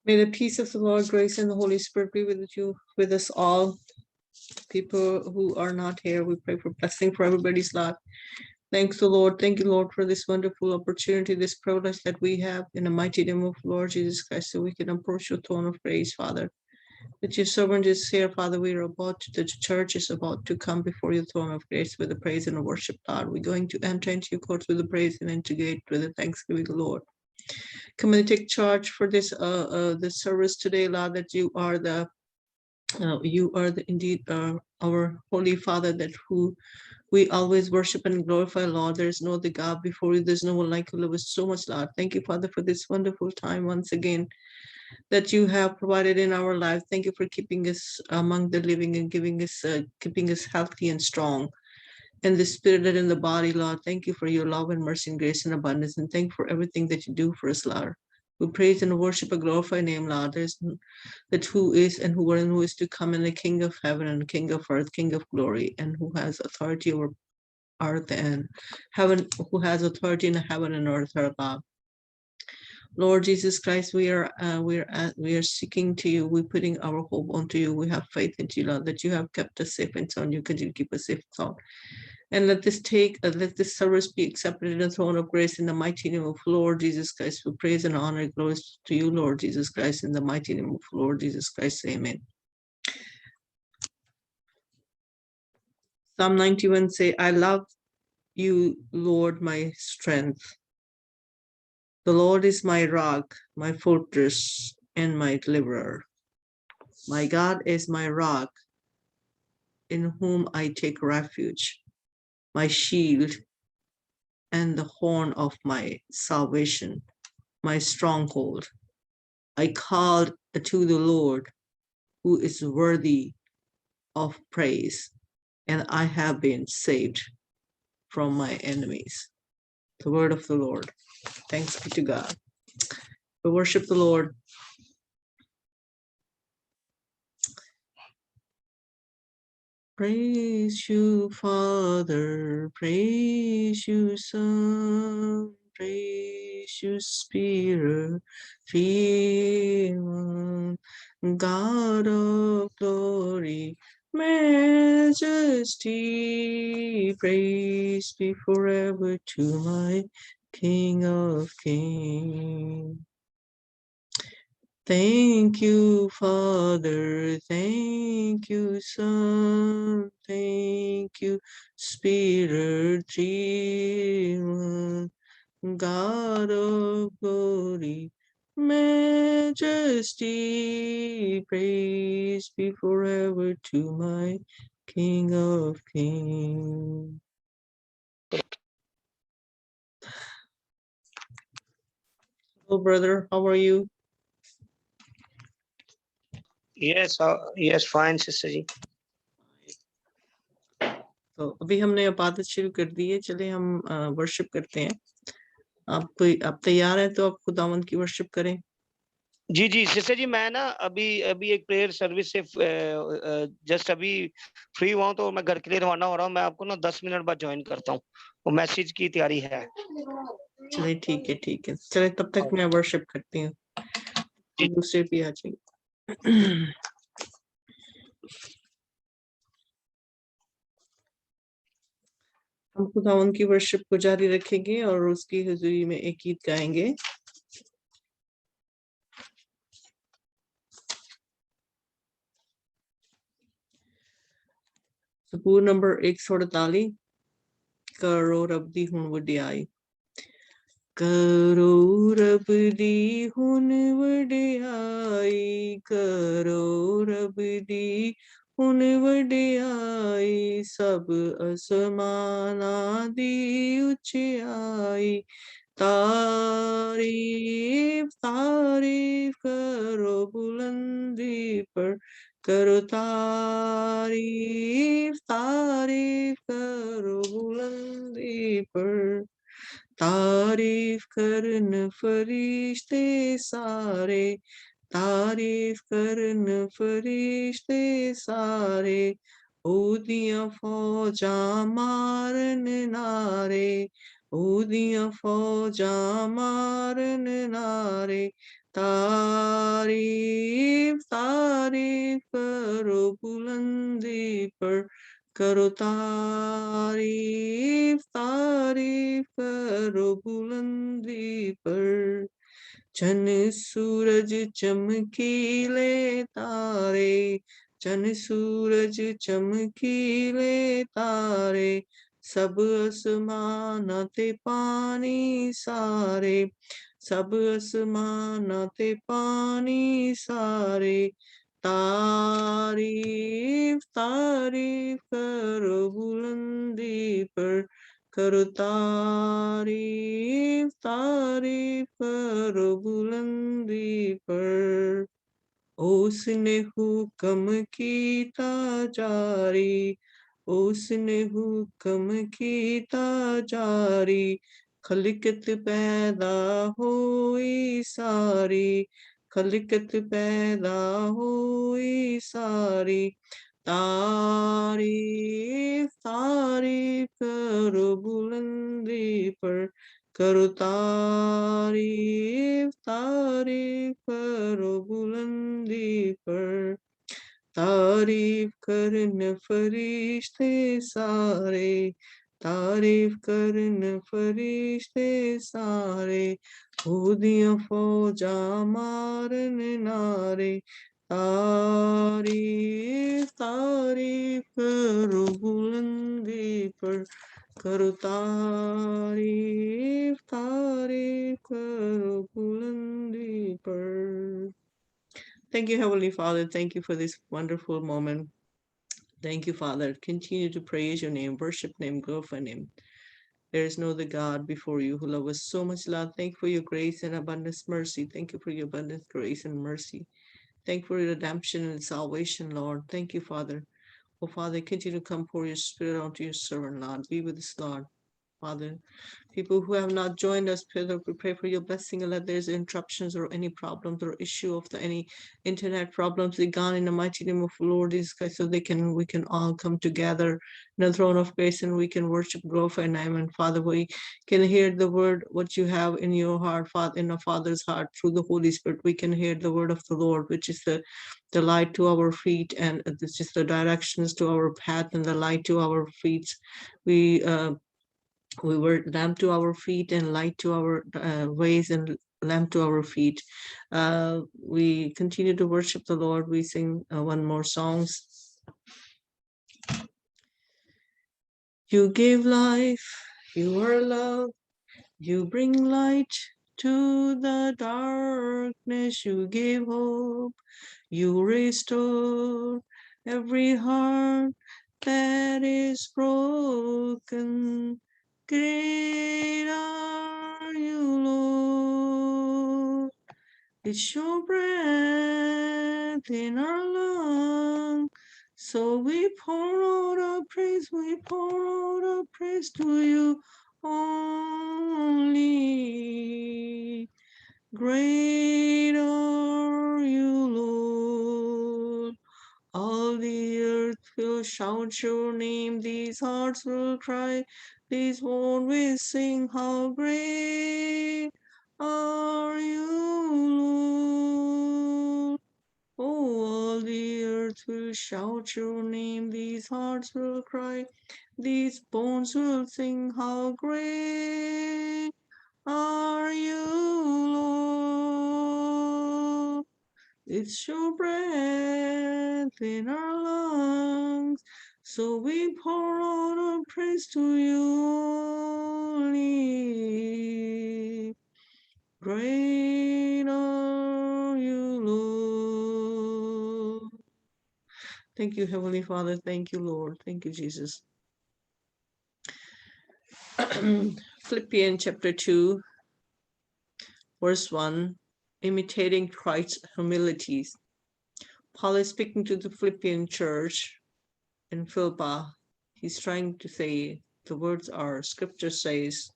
May the peace of the Lord, grace, and the Holy Spirit be with you, with us all. People who are not here, we pray for blessing for everybody's life. Thanks the Lord. Thank you, Lord, for this wonderful opportunity, this privilege that we have in the mighty name of Lord Jesus Christ, so we can approach your throne of praise, Father. That your servant is here, Father. We are the church is about to come before your throne of grace with the praise and the worship, God. We're going to enter into your courts with the praise and into gate with the thanksgiving, Lord. Come and take charge for this this service today, Lord, that you are the indeed our Holy Father, that who we always worship and glorify, Lord. There is no other God before you. There's no one like you. Love us so much, Lord. Thank you, Father, for this wonderful time once again that you have provided in our life. Thank you for keeping us among the living and giving us, keeping us healthy and strong in the spirit and in the body, Lord. Thank you for your love and mercy and grace and abundance. And thank you for everything that you do for us, Lord. We praise and worship and glorify your name, Lord. There's that who is and who is to come, in the King of heaven and King of earth, King of glory, and who has authority over earth and heaven, who has authority in heaven and earth, our God. Lord Jesus Christ, we are seeking to you. We're putting our hope onto you. We have faith in you, Lord, that you have kept us safe and sound. You continue to keep us safe and sound. And let this service be accepted in the throne of grace in the mighty name of Lord Jesus Christ. We praise and honor and glory to you, Lord Jesus Christ, in the mighty name of Lord Jesus Christ. Amen. Psalm 91 say, I love you, Lord, my strength. The Lord is my rock, my fortress, and my deliverer. My God is my rock, in whom I take refuge, my shield and the horn of my salvation, my stronghold. I called to the Lord, who is worthy of praise, and I have been saved from my enemies. The word of the Lord. Thanks be to God. We worship the Lord. Praise you, Father, praise you, Son, praise you, Spirit, God of glory, majesty, praise be forever to my King of kings. Thank you, Father. Thank you, Son. Thank you, Spirit, God of glory, majesty, praise be forever to my King of kings. Hello, brother. How are you? Yes, fine, sister जी. तो अभी हमने इबादत शुरू कर दी है, चले हम worship करते हैं. आप तैयार हैं तो आप खुदावंद की वर्शिप करें. जी जी सिस्टर जी, मैं ना अभी एक प्रेयर सर्विस से जस्ट अभी फ्री हुआ हूं, तो मैं घर के लिए रवाना हो रहा हूं. मैं आपको ना 10 मिनट बाद ज्वाइन करता हूं. वो मैसेज की तैयारी है. चलिए ठीक है. चलिए तब तक मैं वर्शिप करती हूँ. दूसरे भी आ जाइए. हम खुदावंद की वर्शिप को जारी रखेंगे और उसकी हुजूरी में एक गीत गाएंगे. सबूर नंबर 148. करो रब दी हुण वडियाई. करो रब दी हुण वडियाई. करो रब दी हुण वडियाई. सब असमाना दी उचियाई. तारीफ करो बुलंदी पर. करो तारीफ करो बुलंदी पर. तारीफ करन फरिश्ते सारे. तारीफ करन फरिश्ते सारे. ओदियां फौजां मारन नारे. ਉਹਦੀਆਂ ਫੌਜਾਂ ਮਾਰਨ ਨਾਰੇ तारीफ तारीफ करो बुलंदी पर करो तारीफ तारीफ करो बुलंदी पर चन सूरज चमकीले तारे चन सूरज चमकीले तारे सब असमाना ते पानी सारे सब असमाना ते पानी सारे तारीफ तारीफ करो बुलंदी पर करो तारीफ तारीफ करो बुलंदी पर उसने हुक्म कीता जारी उसने हुक्म कीता जारी खलिकत पैदा हुई सारी खलिकत पैदा हुई सारी तारीफ तारीफ करो बुलंदी पर करो तारीफ तारीफ करो बुलंदी पर तारीफ करन फरिश्ते सारे तारीफ करन फरिश्ते सारे खुदियां फौजा मारन नारे तारीफ तारीफ करो बुलंदी पर करो तारीफ तारीफ करो बुलंदी पर Thank you, Heavenly Father. Thank you for this wonderful moment. Thank you, Father. Continue to praise your name, worship name, glorify name. There is no other God before you who love us so much, Lord. Thank you for your grace and abundance mercy. Thank you for your abundant grace and mercy. Thank you for your redemption and salvation, Lord. Thank you, Father. Oh, Father, continue to come pour your spirit onto your servant, Lord. Be with us, Lord. Father, people who have not joined us, Father, we pray for your blessing and let there's interruptions or any problems or issue of any internet problems be gone in the mighty name of the Lord Jesus Christ, so we can all come together in the throne of grace and we can worship, glorify name. And Father, we can hear the word what you have in your heart, Father, in the Father's heart through the Holy Spirit. We can hear the word of the Lord, which is the light to our feet, and this is the directions to our path and the light to our feet. We were lamp to our feet and light to our ways and lamp to our feet. We continue to worship the Lord. We sing one more songs. You give life, you are love, you bring light to the darkness, you give hope, you restore every heart that is broken. Great are you, Lord. It's your breath in our lungs. So we pour out our praise, we pour out our praise to you only. Great are you, Lord. All the earth will shout your name, these hearts will cry, these words will sing, how great are you, Lord. Oh, all the earth will shout your name, these hearts will cry, these bones will sing, how great are you, Lord. It's your breath in our lungs, so we pour out our praise to you only. Great are you, Lord. Thank you, Heavenly Father. Thank you, Lord. Thank you, Jesus. Philippians chapter 2, verse 1, imitating Christ's humilities. Paul is speaking to the Philippian church in Philippi. He's trying to say, the words are, scripture says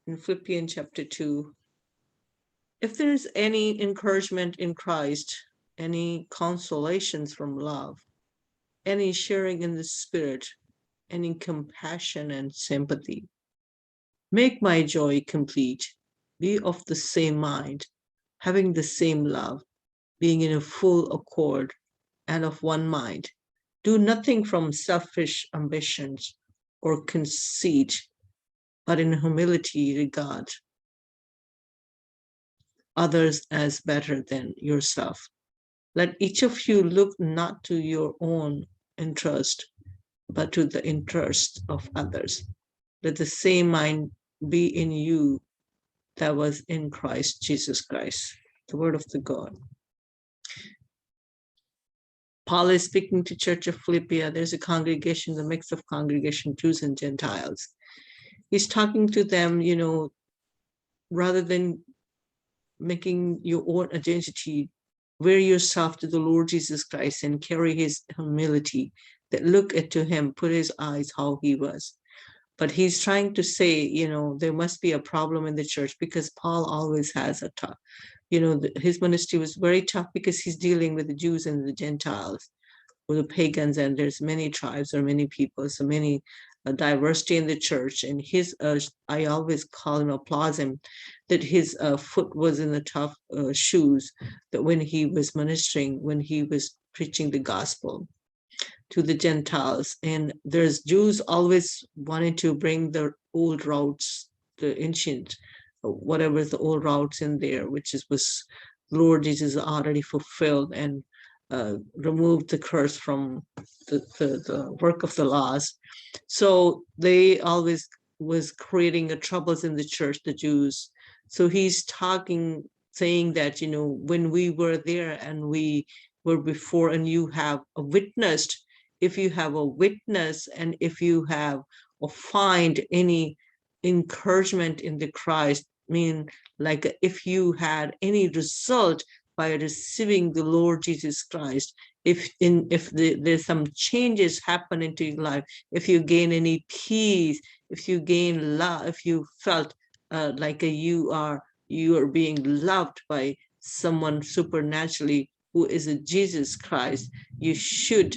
in Philippians chapter 2, if there's any encouragement in Christ, any consolations from love, any sharing in the Spirit, any compassion and sympathy, Make my joy complete. Be of the same mind, having the same love, being in a full accord and of one mind. Do nothing from selfish ambitions or conceit, but in humility regard others as better than yourself. Let each of you look not to your own interest, but to the interest of others. Let the same mind be in you that was in Christ Jesus Christ. The word of the God. Paul is speaking to Church of Philippia. There's a congregation, a mix of congregation, Jews and Gentiles. He's talking to them, rather than making your own identity, wear yourself to the Lord Jesus Christ and carry his humility, that look at to him, put his eyes how he was. But he's trying to say, there must be a problem in the church, because Paul always has a tough, his ministry was very tough because he's dealing with the Jews and the Gentiles, or the pagans, and there's many tribes or many people, so many diversity in the church. And his, I always call him, applaud him, that his foot was in the tough shoes, that when he was ministering, when he was preaching the gospel to the Gentiles. And there's Jews always wanting to bring the old routes, the ancient, whatever the old routes in there, which was Lord Jesus already fulfilled and removed the curse from the work of the laws. So they always was creating troubles in the church, the Jews. So he's saying that, when we were there and we were before, and you have witnessed, if you have a witness, and if you have or find any encouragement in the Christ, like if you had any result by receiving the Lord Jesus Christ, if there's some changes happen into your life, if you gain any peace, if you gain love, if you felt like you are being loved by someone supernaturally who is a Jesus Christ, you should,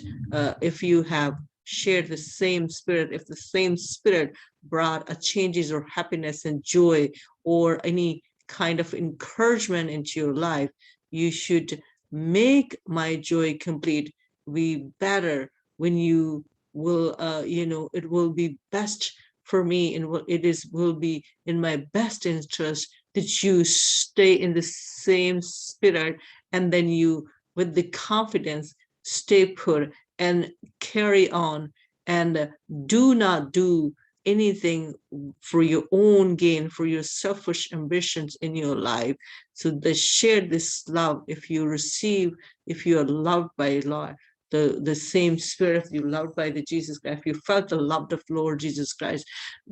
if you have shared the same spirit, if the same spirit brought a changes or happiness and joy or any kind of encouragement into your life, you should make my joy complete. Be better when you will, it will be best for me, and will be in my best interest that you stay in the same spirit, and then you, with the confidence, stay put and carry on, and do not do anything for your own gain, for your selfish ambitions in your life. So they share this love. If you are loved by Lord, the same spirit you loved by the Jesus Christ, if you felt the love of Lord Jesus Christ,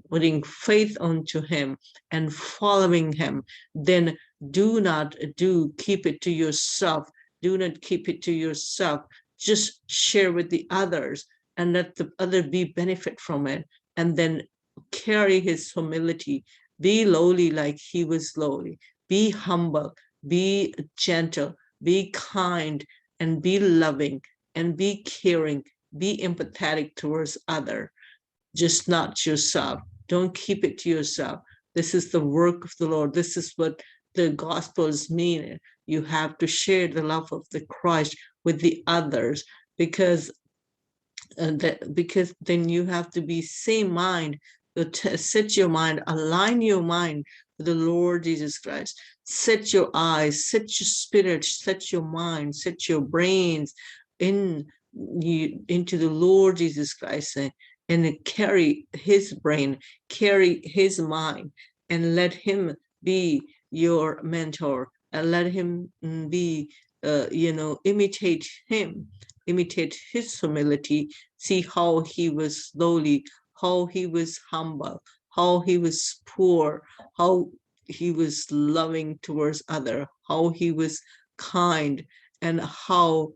putting faith onto him and following him, then do not keep it to yourself. Do not keep it to yourself. Just share with the others and let the other be benefit from it. And then carry his humility. Be lowly like he was lowly. Be humble. Be gentle. Be kind. And be loving. And be caring. Be empathetic towards other. Just not yourself. Don't keep it to yourself. This is the work of the Lord. This is what the Gospels mean. You have to share the love of the Christ with the others, because then you have to be same mind, set your mind, align your mind with the Lord Jesus Christ. Set your eyes, set your spirit, set your mind, set your brains into the Lord Jesus Christ, and carry his brain, carry his mind, and let him be your mentor, and let him be, imitate him, imitate his humility. See how he was lowly, how he was humble, how he was poor, how he was loving towards other, how he was kind, and how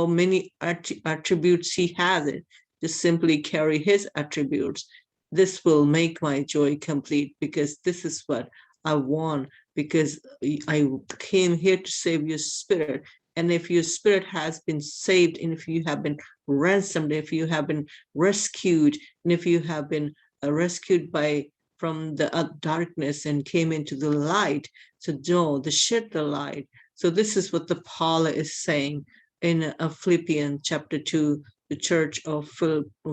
many attributes he has. It just simply carry his attributes. This will make my joy complete, because this is what I want, because I came here to save your spirit. And if your spirit has been saved, and if you have been ransomed, if you have been rescued, and if you have been rescued by from the darkness and came into the light. So Joel, the shed the light. So this is what the Paul is saying in Philippians chapter 2, the church of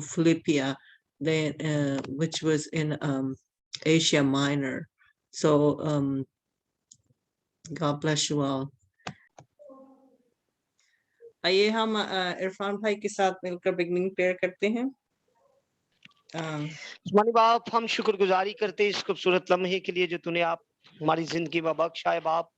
Philippia, which was in Asia Minor. So God bless you all. आइए हम इरफान भाई के साथ मिलकर beginning prayer करते हैं। मानी बाप, हम शुक्रगुजारी करते इस खूबसूरत लम्हे के लिए जो तूने आप हमारी जिंदगी में बख्शा है बाप,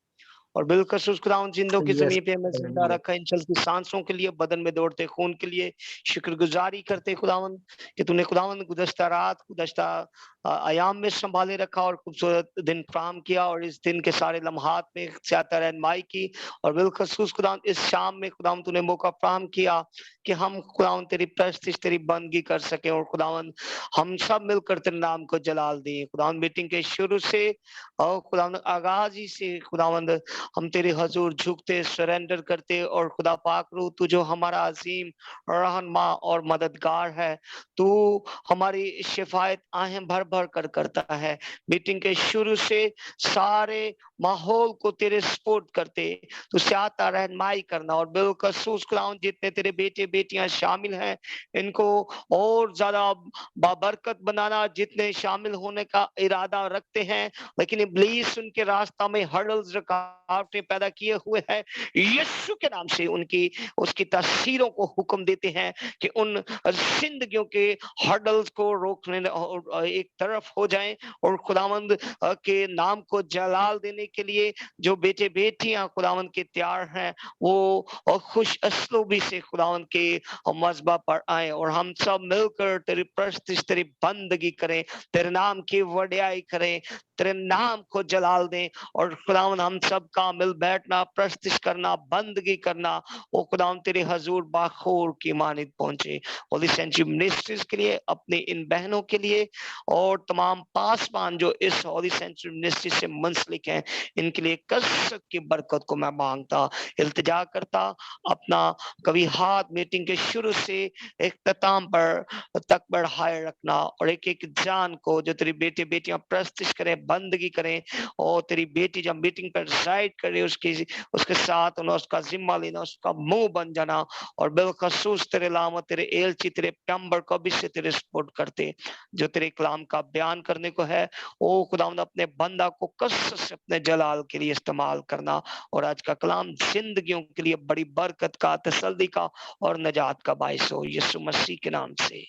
और बिलखसूस खुदावंद जिंदों की जमीन पे हमें जिंदा रखा, इन चलती सांसों के लिए, बदन में दौड़ते खून के लिए शुक्रगुजारी करते खुदावंद कि तूने खुदावंद गुज़श्ता रात, गुज़श्ता आयाम में संभाले रखा और खूबसूरत दिन काम किया, और इस दिन के सारे लम्हात में ज़्यादा रहनुमाई की, और बिलखसूस खुदावंद इस शाम में खुदावंद तूने मौका फराहम किया कि हम खुदावंद तेरी प्रस्तिश, तेरी बंदगी कर सके, और खुदावंद हम सब मिलकर तेरे नाम को जलाल दें। खुदावंद मीटिंग के शुरू से और खुदावंद आगाज ही से खुदावंद हम तेरे हजूर झुकते, सरेंडर करते, और खुदा पाक रू तू जो हमारा अजीम रहनुमा और मददगार है, तू हमारी शिफायत आहें भर भर कर करता है। मीटिंग के शुरू से सारे माहौल को तेरे सपोर्ट करते, तू स्याता रहनुमाई करना, और बिलखसूस खुदावंद जितने तेरे बेटे बेटियां शामिल हैं इनको और ज्यादा बाबरकत बनाना, जितने शामिल होने का इरादा रखते हैं लेकिन इब्लीस उनके रास्ता में हर्डल्स, रुकावटें पैदा किए हुए हैं, यीशु के नाम से उनकी उसकी तस्वीरों को हुक्म देते हैं कि उन जिंदगियों के हर्डल्स को रोकने और एक तरफ हो जाएं, और खुदावंद के नाम को जलाल देने के लिए जो बेटे बेटियां खुदावंद के तैयार हैं वो खुश असलूबी से खुदावंद के मज़बा पर आए, और हम सब मिलकर तेरी प्रस्तिश, तेरी बंदगी करें, तेरे नाम की वड्याई करें, तेरे नाम को जलाल दें, और खुदावंद हम सब का मिल बैठना, प्रस्तिश करना, बंदगी करना, वो खुदावंद तेरे हजूर बाखूर की मानिद पहुंचे। होली सेंचुरी मिनिस्ट्रीज के लिए, अपनी इन बहनों के लिए, और तमाम पासवान जो इस होली सेंचुरी मिनिस्ट्री से मुंसलिक हैं, इनके लिए कसरत की बरकत को मैं मांगता, इल्तिजा करता। अपना कभी हाथ मीटिंग के शुरू से इख्तिताम पर तक बढ़ाए रखना, और एक एक जान को जो तेरी बेटे बेटियां प्रस्तिश करें, बंदगी करें, और तेरी बेटी जब मीटिंग पर रिसाइड करे उसके साथ उन्हें उसका जिम्मा लेना, उसका मुंह बन जाना, और बिलखसूस तेरे लाम, तेरे एलची, तेरे पैगंबर को भी से तेरे सपोर्ट करते, जो तेरे कलाम का बयान करने को है, ओ खुदावंद अपने बंदा को कसरत से अपने जलाल के लिए इस्तेमाल करना, और आज का कलाम जिंदगियों के लिए बड़ी बरकत का, तसल्ली का और नजात का बाइस हो, यीशु मसीह के नाम से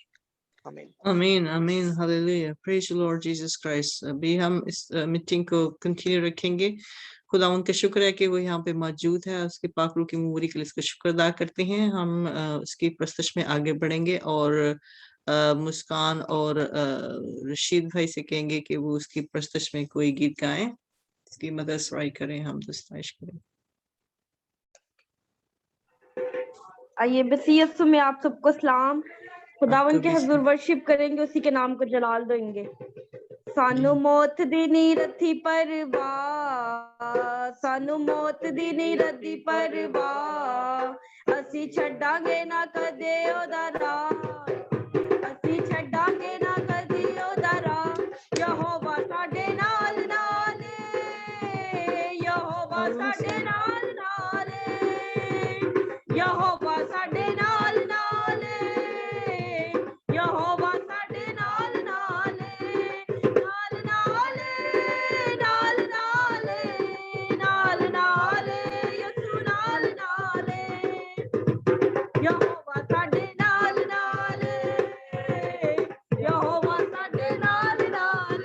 आमीन। आमीन आमीन, hallelujah, praise the Lord Jesus Christ. अभी हम इस मीटिंग को कंटिन्यू रखेंगे। खुदा उनका शुक्र है कि वो यहाँ पे मौजूद है, उसके पाक रूह की मेमोरी के लिए इसका शुक्र अदा करते हैं। हम उसकी प्रस्तुत में आगे बढ़ेंगे, और मुस्कान और रशीद भाई से कहेंगे कि वो उसकी प्रस्तुत में कोई गीत गाएं, इसकी मदद सराई करें, हम दस्ताइश करें। आइए मसीह यीशु में आप सबको सलाम। खुदावन के हजूर वर्शिप करेंगे, उसी के नाम को जलाल देंगे। सानू मौत दी नी रथी परवाह, सानू मौत दी नी रथी परवाह, असी छड्डांगे ना कदे ओदा राह, असी छड्डांगे ना कदे ओदा राह। यहोवा साडे नाल नाल, यहोवा साडे नाल नाल, यहोवा साडे नाल नाल, यहोवा साडे नाल नाल, नाल नाल, नाल नाल, नाल नाल, यीशु नाल नाल, यहोवा साडे नाल नाल, यहोवा साडे नाल नाल।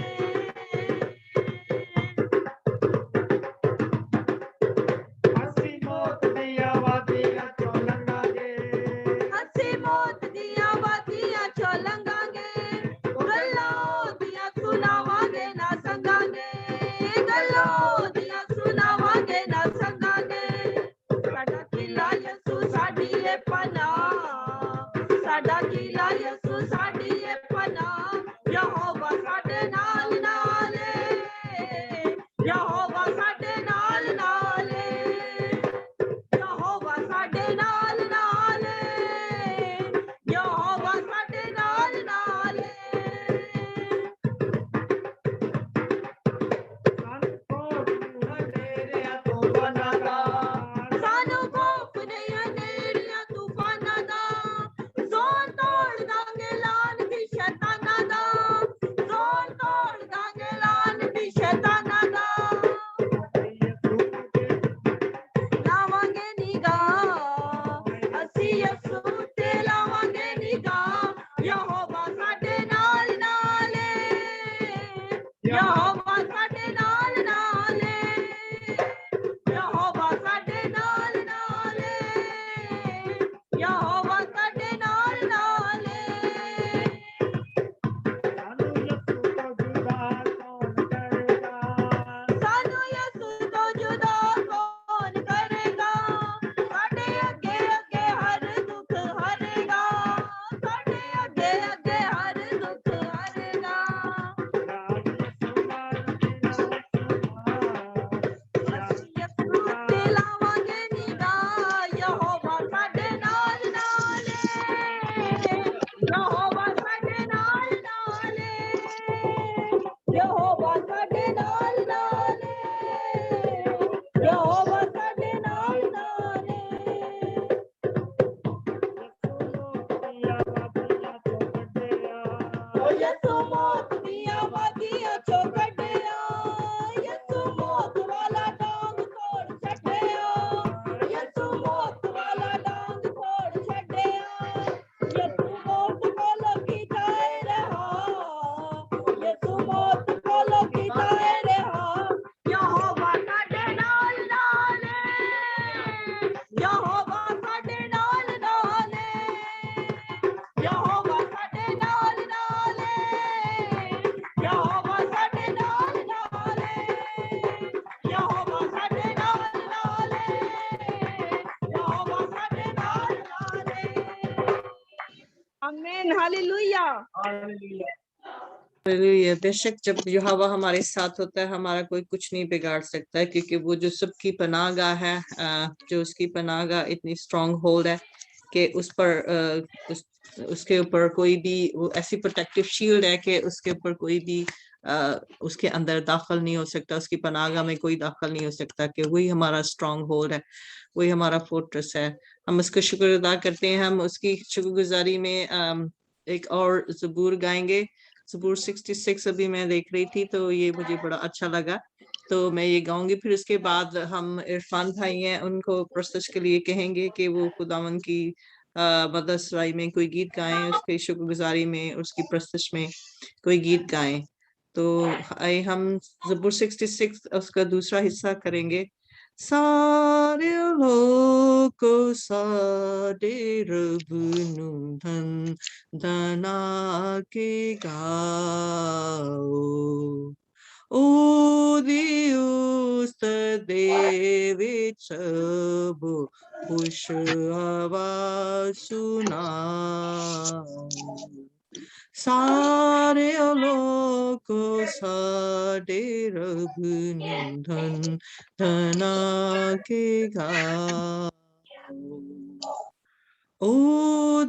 हालेलुया। हालेलुया। बेशक जब यहोवा हमारे साथ होता है हमारा कोई कुछ नहीं बिगाड़ सकता है, क्योंकि वो जो सबकी पनाहगाह है, जो उसकी पनाहगाह इतनी स्ट्रांग होल्ड है कि उस पर उसके ऊपर कोई भी वो ऐसी प्रोटेक्टिव शील्ड है कि उसके ऊपर कोई भी उसके अंदर दाखिल नहीं हो सकता, उसकी पनाहगाह में कोई दाखिल नहीं हो सकता, कि वही हमारा स्ट्रांग होल्ड है, वही हमारा फोर्ट्रेस है। हम उसका शुक्र अदा करते हैं। हम उसकी शुक्रगुजारी में एक और ज़बूर गाएंगे। ज़बूर 66 अभी मैं देख रही थी तो ये मुझे बड़ा अच्छा लगा, तो मैं ये गाऊंगी। फिर उसके बाद हम इरफान भाई हैं उनको प्रस्तुत के लिए कहेंगे कि वो खुदावन की मदद सराई में कोई गीत गाएं, उसके शुक्रगुजारी में, उसकी प्रस्तुत में कोई गीत गाएं। तो आए हम ज़बूर 66 उसका दूसरा हिस्सा करेंगे। सारे लोको सारे रब नु धन धना के गाओ, o Deus de viçabo puxava sunau. सारे लोको सारे रब नु धन धना के गाओ, o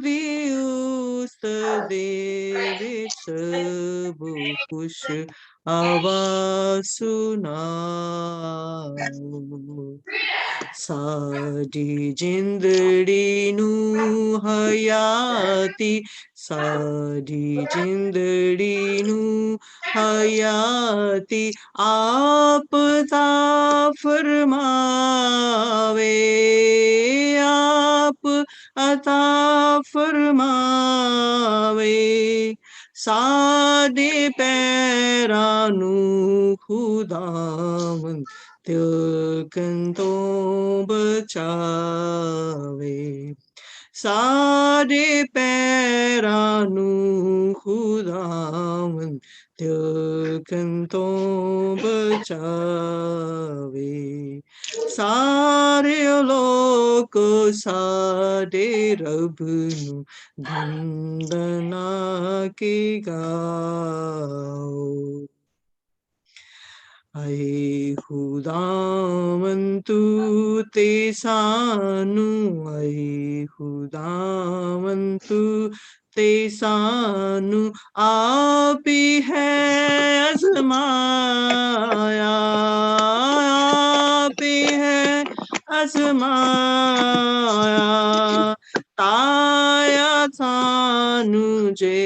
Deus de viçabo puxava sunau. साडी जिंदड़ी नू हयाती, साडी जिंदड़ी नू हयाती आप ता फरमावे, आप अता फरमावे। साडे पैरां नू खुदावंद तिलकन तो बचावे, सारे पैरां नू खुदावंद तिलकन तो बचावे। सारे लोक साडे रब नू धंदना के गाओ। आए खुदावंतु ते सानू, आए खुदावंतु ते सानू आप ही है आजमाया, आप ही है आजमाया, ताया सानू जे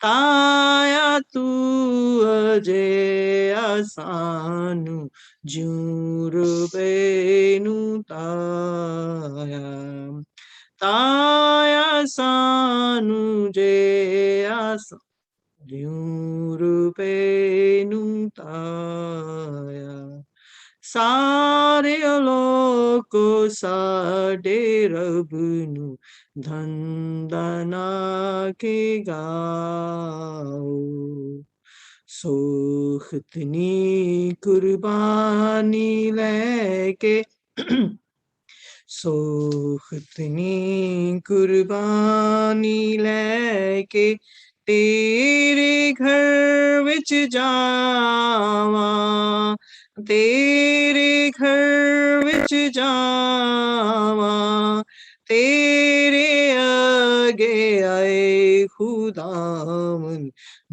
ताया तू अजे आसानू जूर बेनु ताया, ताया सानू जे आसा जूर बेनु ताया। सारे लोको साडे रब नू धंदना के गाओ, सोखतनी कुर्बानी लेके सोखतनी कुर्बानी लेके तेरे घर विच जावा, तेरे घर विच जावा, तेरे आगे आए खुदावन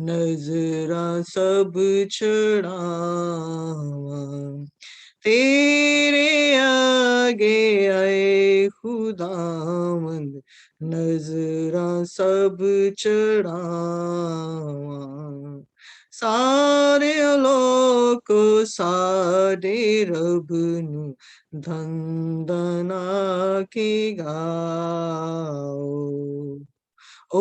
नजरा सब चढ़ावा, तेरे आगे आए खुदावन नजरा सब चढ़ावा। सारे लोको साडे रब नू धंदना के गाओ, ओ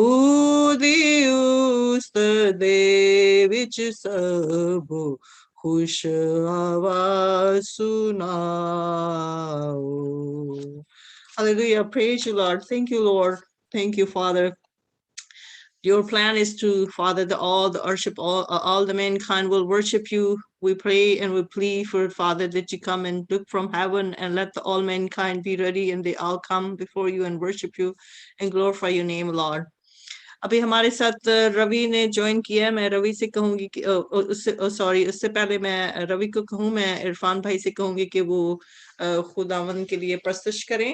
Deus de विच सबो खुश आवाज सुनाओ। Hallelujah. Praise you, Lord. Thank you, Lord. Thank you, Father. Your plan is to, Father, all the worship, all the mankind will worship you. We pray and we plead for, Father, that you come and look from heaven and let all mankind be ready and they all come before you and worship you and glorify your name, Lord. अभी हमारे साथ रवि ने join किया है। मैं रवि से कहूंगी कि उससे पहले मैं रवि को कहूँ, मैं इरफान भाई से कहूंगी कि वो खुदावन के लिए प्रस्तुत करें।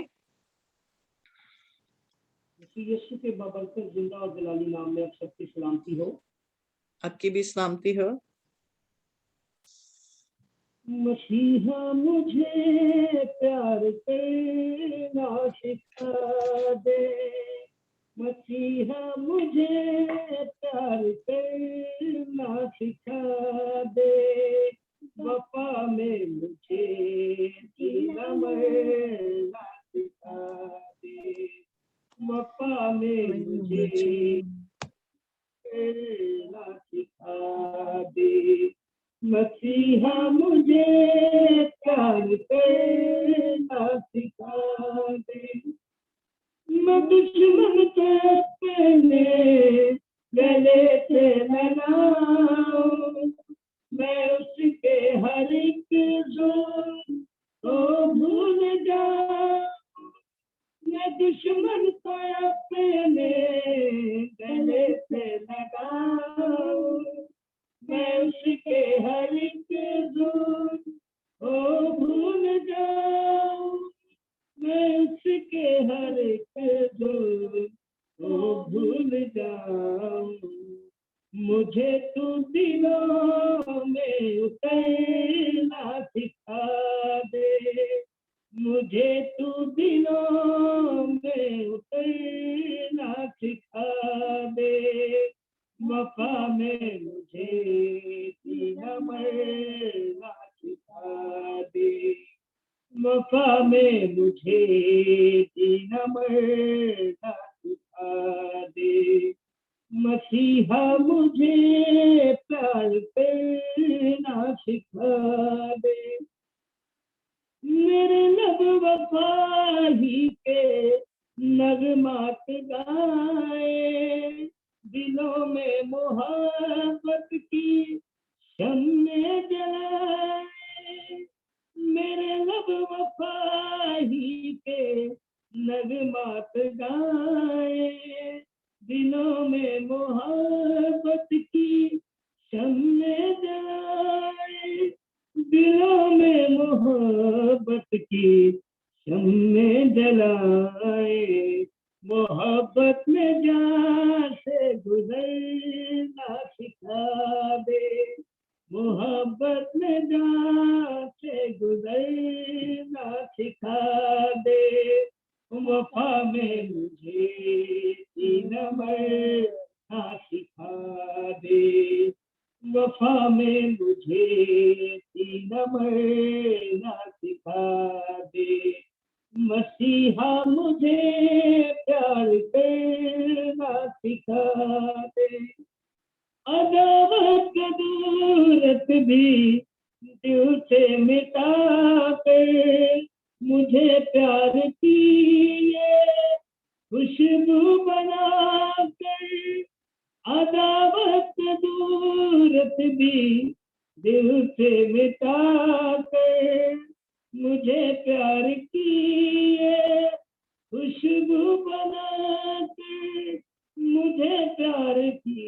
यीशु के बाबरकत जिंदा और जलाली नाम में आप सबकी सलामती हो। आपकी भी सलामती हो। मसीहा मुझे प्यार करना सिखा दे, मसीहा मुझे प्यार करना सिखा दे, वफा में मुझे जीना मरना सिखा दे, वफा में मुझे करना सिखा दे, मसीहा मुझे प्यार करना सिखा दे। मैं दुश्मन के पहले गले से लगाऊं, मैं उसके हर एक जुल्म को भूल जाऊं, मैं दुश्मन को अपने गले से लगाऊं, मैं उसके हर एक जुल्म को भूल जाऊं, मैं उसके हर एक जुल्म को भूल जाऊं, मुझे तू दिलों में उतरना सिखा दे, मुझे तू दिलों में उतरना सिखा दे, वफा में मुझे जीना मरना सिखा दे, वफा में मुझे जीना मरना सिखा दे, मसीहा मुझे प्यार करना सिखा दे। मेरे लब वफा ही के नगमात गाए, दिलों में मोहब्बत की शम्में जलाए, मेरे लब वफा ही के नगमात गाए, दिलों में मोहब्बत की शम्में जलाए, दिलों में मोहब्बत की शम्में जलाए, मोहब्बत में जान से गुजरना सिखा दे, मोहब्बत में जान से गुजरना सिखा दे, वफा में मुझे जीना मरना सिखा दे, वफा में मुझे जीना मरना सिखा दे, मसीहा मुझे प्यार करना सिखा दे, अदावत दूरत भी दिल से मिटा कर, मुझे प्यार की ये खुशबू बना कर, अदावत दूरत भी दिल से मिटा कर, मुझे प्यार की ये खुशबू बना कर, मुझे प्यार की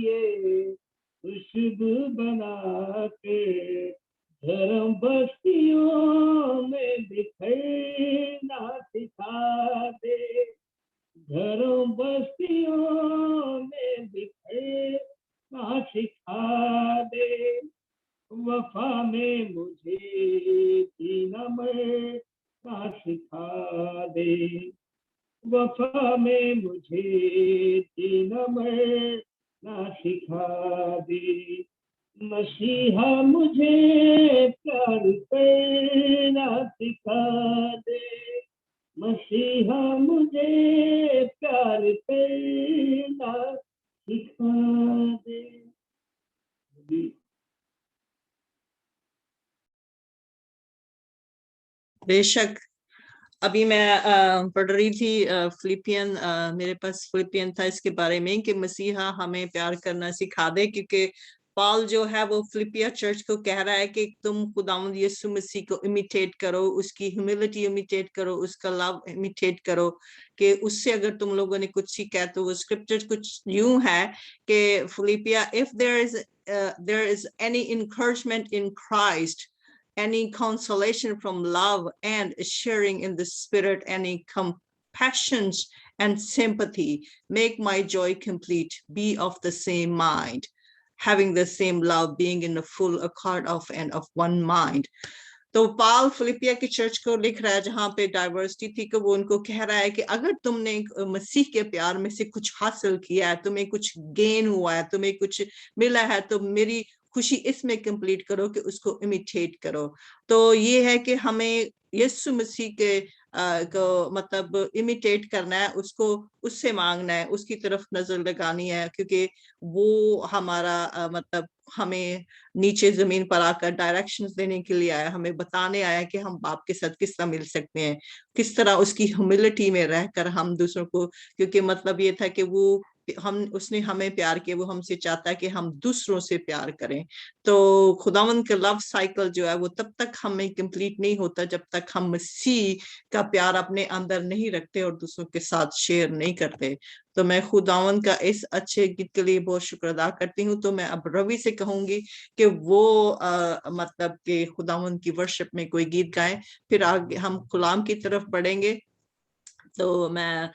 ये खुशबू बना के, धर्म बस्तियों में बिखरना सिखा दे, घरों बस्तियों में बिखरना सिखा दे, वफा में मुझे जीना मरना सिखा दे, वफा में मुझे जीना मरना सिखा दे, मसीहा मुझे प्यार करना सिखा दे, मसीहा मुझे प्यार करना सिखा दे। बेशक अभी मैं पढ़ रही थी फिलिपियन, मेरे पास फिलिपियन था इसके बारे में कि मसीहा हमें प्यार करना सिखा दे, क्योंकि पॉल जो है वो फिलिपिया चर्च को कह रहा है कि तुम खुदावंद यीशु मसीह को इमिटेट करो, उसकी ह्यूमिलिटी इमिटेट करो, उसका लव इमिटेट करो, कि उससे अगर तुम लोगों ने कुछ सीखा है। तो वो स्क्रिप्चर कुछ यूं है कि फिलिपिया, if there is any encouragement in Christ, any consolation from love and sharing in the spirit, any compassions and sympathy, make my joy complete, be of the same mind, having the same love, being in the full accord of and of one mind. तो Paul फिलिपिया की church को लिख रहा है जहां पे diversity थी, कि वो उनको कह रहा है कि अगर तुमने मसीह के प्यार में से कुछ हासिल किया है, तुम्हें कुछ गेन हुआ है, तुम्हें कुछ मिला है, तो मेरी खुशी इसमें कंप्लीट करो कि उसको इमिटेट करो। तो ये है कि हमें यीशु मसीह के को मतलब इमिटेट करना है, उसको उससे मांगना है, उसकी तरफ नजर लगानी है, क्योंकि वो हमारा मतलब हमें नीचे जमीन पर आकर डायरेक्शंस देने के लिए आया, हमें बताने आया कि हम बाप के साथ किस तरह मिल सकते हैं, किस तरह उसकी ह्यूमिलिटी में रहकर हम दूसरों को, क्योंकि मतलब ये था कि वो उसने हमें प्यार किया, वो हमसे चाहता है कि हम दूसरों से प्यार करें। तो खुदावंद का लव साइकिल जो है वो तब तक हमें कंप्लीट नहीं होता जब तक हम मसीह का प्यार अपने अंदर नहीं रखते और दूसरों के साथ शेयर नहीं करते। तो मैं खुदावंद का इस अच्छे गीत के लिए बहुत शुक्र अदा करती हूँ। तो मैं अब रवि से कहूंगी कि वो मतलब कि खुदावंद की वर्शिप में कोई गीत गाएं, फिर आगे हम कलाम की तरफ बढ़ेंगे। तो मैं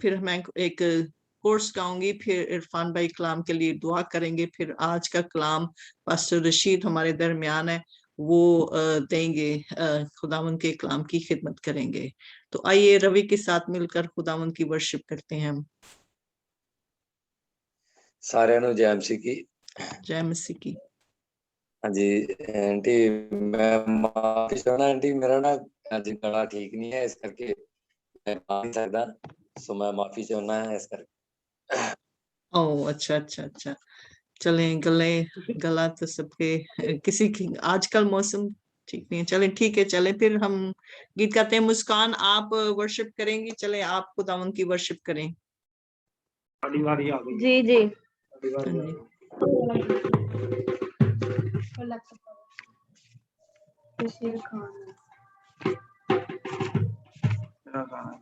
फिर मैं एक कोर्स गाऊंगी, फिर इरफान भाई कलाम के लिए दुआ करेंगे, फिर आज का कलाम पास्टर रशीद हमारे दरमियान है वो देंगे, खुदावंद के कलाम की खिदमत करेंगे। तो आइए रवि के साथ मिलकर खुदावंद की वर्शिप करते हैं हम। सारे नु जय मसीह की। जय मसीह की। हाँ जी आंटी, मैं माफी चाहना आंटी, मेरा ना आज गला ठीक नहीं है, इस करके मैं गा नहीं सकदा, सो मैं माफी चाहना है इस करके। ओह अच्छा अच्छा अच्छा, चलें गला तो सबके किसी की आजकल मौसम ठीक नहीं है। चलें ठीक है, चलें फिर हम गीत गाते हैं। मुस्कान आप वर्शिप करेंगी, चलें आप खुदावंद की वर्शिप करें। बारी आ गई। जी जी। हाँ जी। मेरा गाना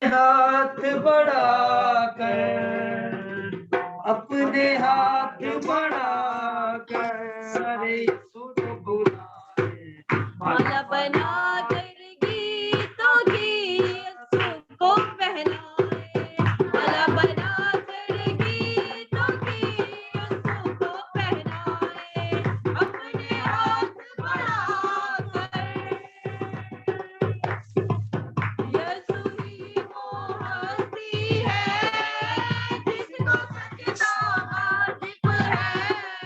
हाथ बढ़ा कर, अपने हाथ बढ़ा कर, सारे सुर बुलाए, माला बना कर गीतों की को पहनाए, माला बना कर गीतों की को पहनाए, अपने हाथ बढ़ाकर यीशु ही वो हस्ती है जिसको सजदा वाजिब है,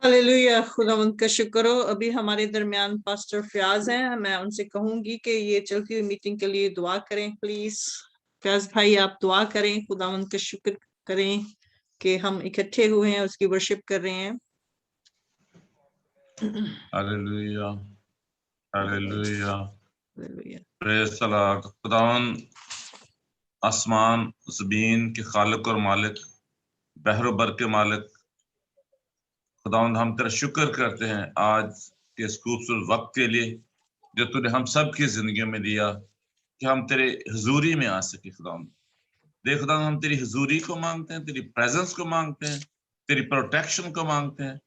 हालेलुया, खुदावंद का शुक्र हो। अभी हमारे दरमियान पास्टर फयाज हैं, मैं उनसे कहूंगी कि ये चलती हुई मीटिंग के लिए दुआ करें प्लीज। फयाज भाई आप दुआ करें, खुदावंद का शुक्र करें कि हम इकट्ठे हुए हैं, उसकी वर्शिप कर रहे हैं। Hallelujah hallelujah hallelujah. Praise the Lord. खुदावन आसमान ज़मीन के खालिक और मालिक, बहरो बर के मालिक, खुदावंद हम तेरा शुक्र करते हैं आज के इस खूबसूरत वक्त के लिए जो तूने हम सब की जिंदगी में दिया कि हम तेरे हुजूरी में आ सके। खुदावंद देख खुदावंद हम तेरी हुजूरी को मांगते हैं, तेरी प्रेजेंस को मांगते हैं, तेरी प्रोटेक्शन को मांगते हैं,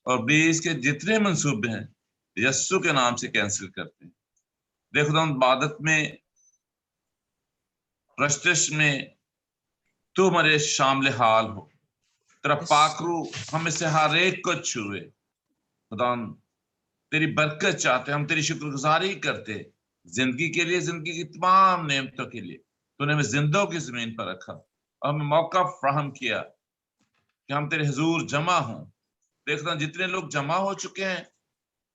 और बीस के जितने मंसूबे हैं यस्सु के नाम से कैंसिल करते हैं। देख खुदावंद इबादत में, प्रस्तुत में तू हमारे शामिल हाल हो, तेरा पाकरू हमें से हर एक को छुए। खुदावंद तेरी बरकत चाहते, हम तेरी शुक्रगुजारी करते जिंदगी के लिए, जिंदगी की तमाम नेमतों के लिए। तूने हमें जिंदों की जमीन पर रखा और हमें मौका फराहम किया कि हम तेरे हुजूर जमा हों। देखता जितने लोग जमा हो चुके हैं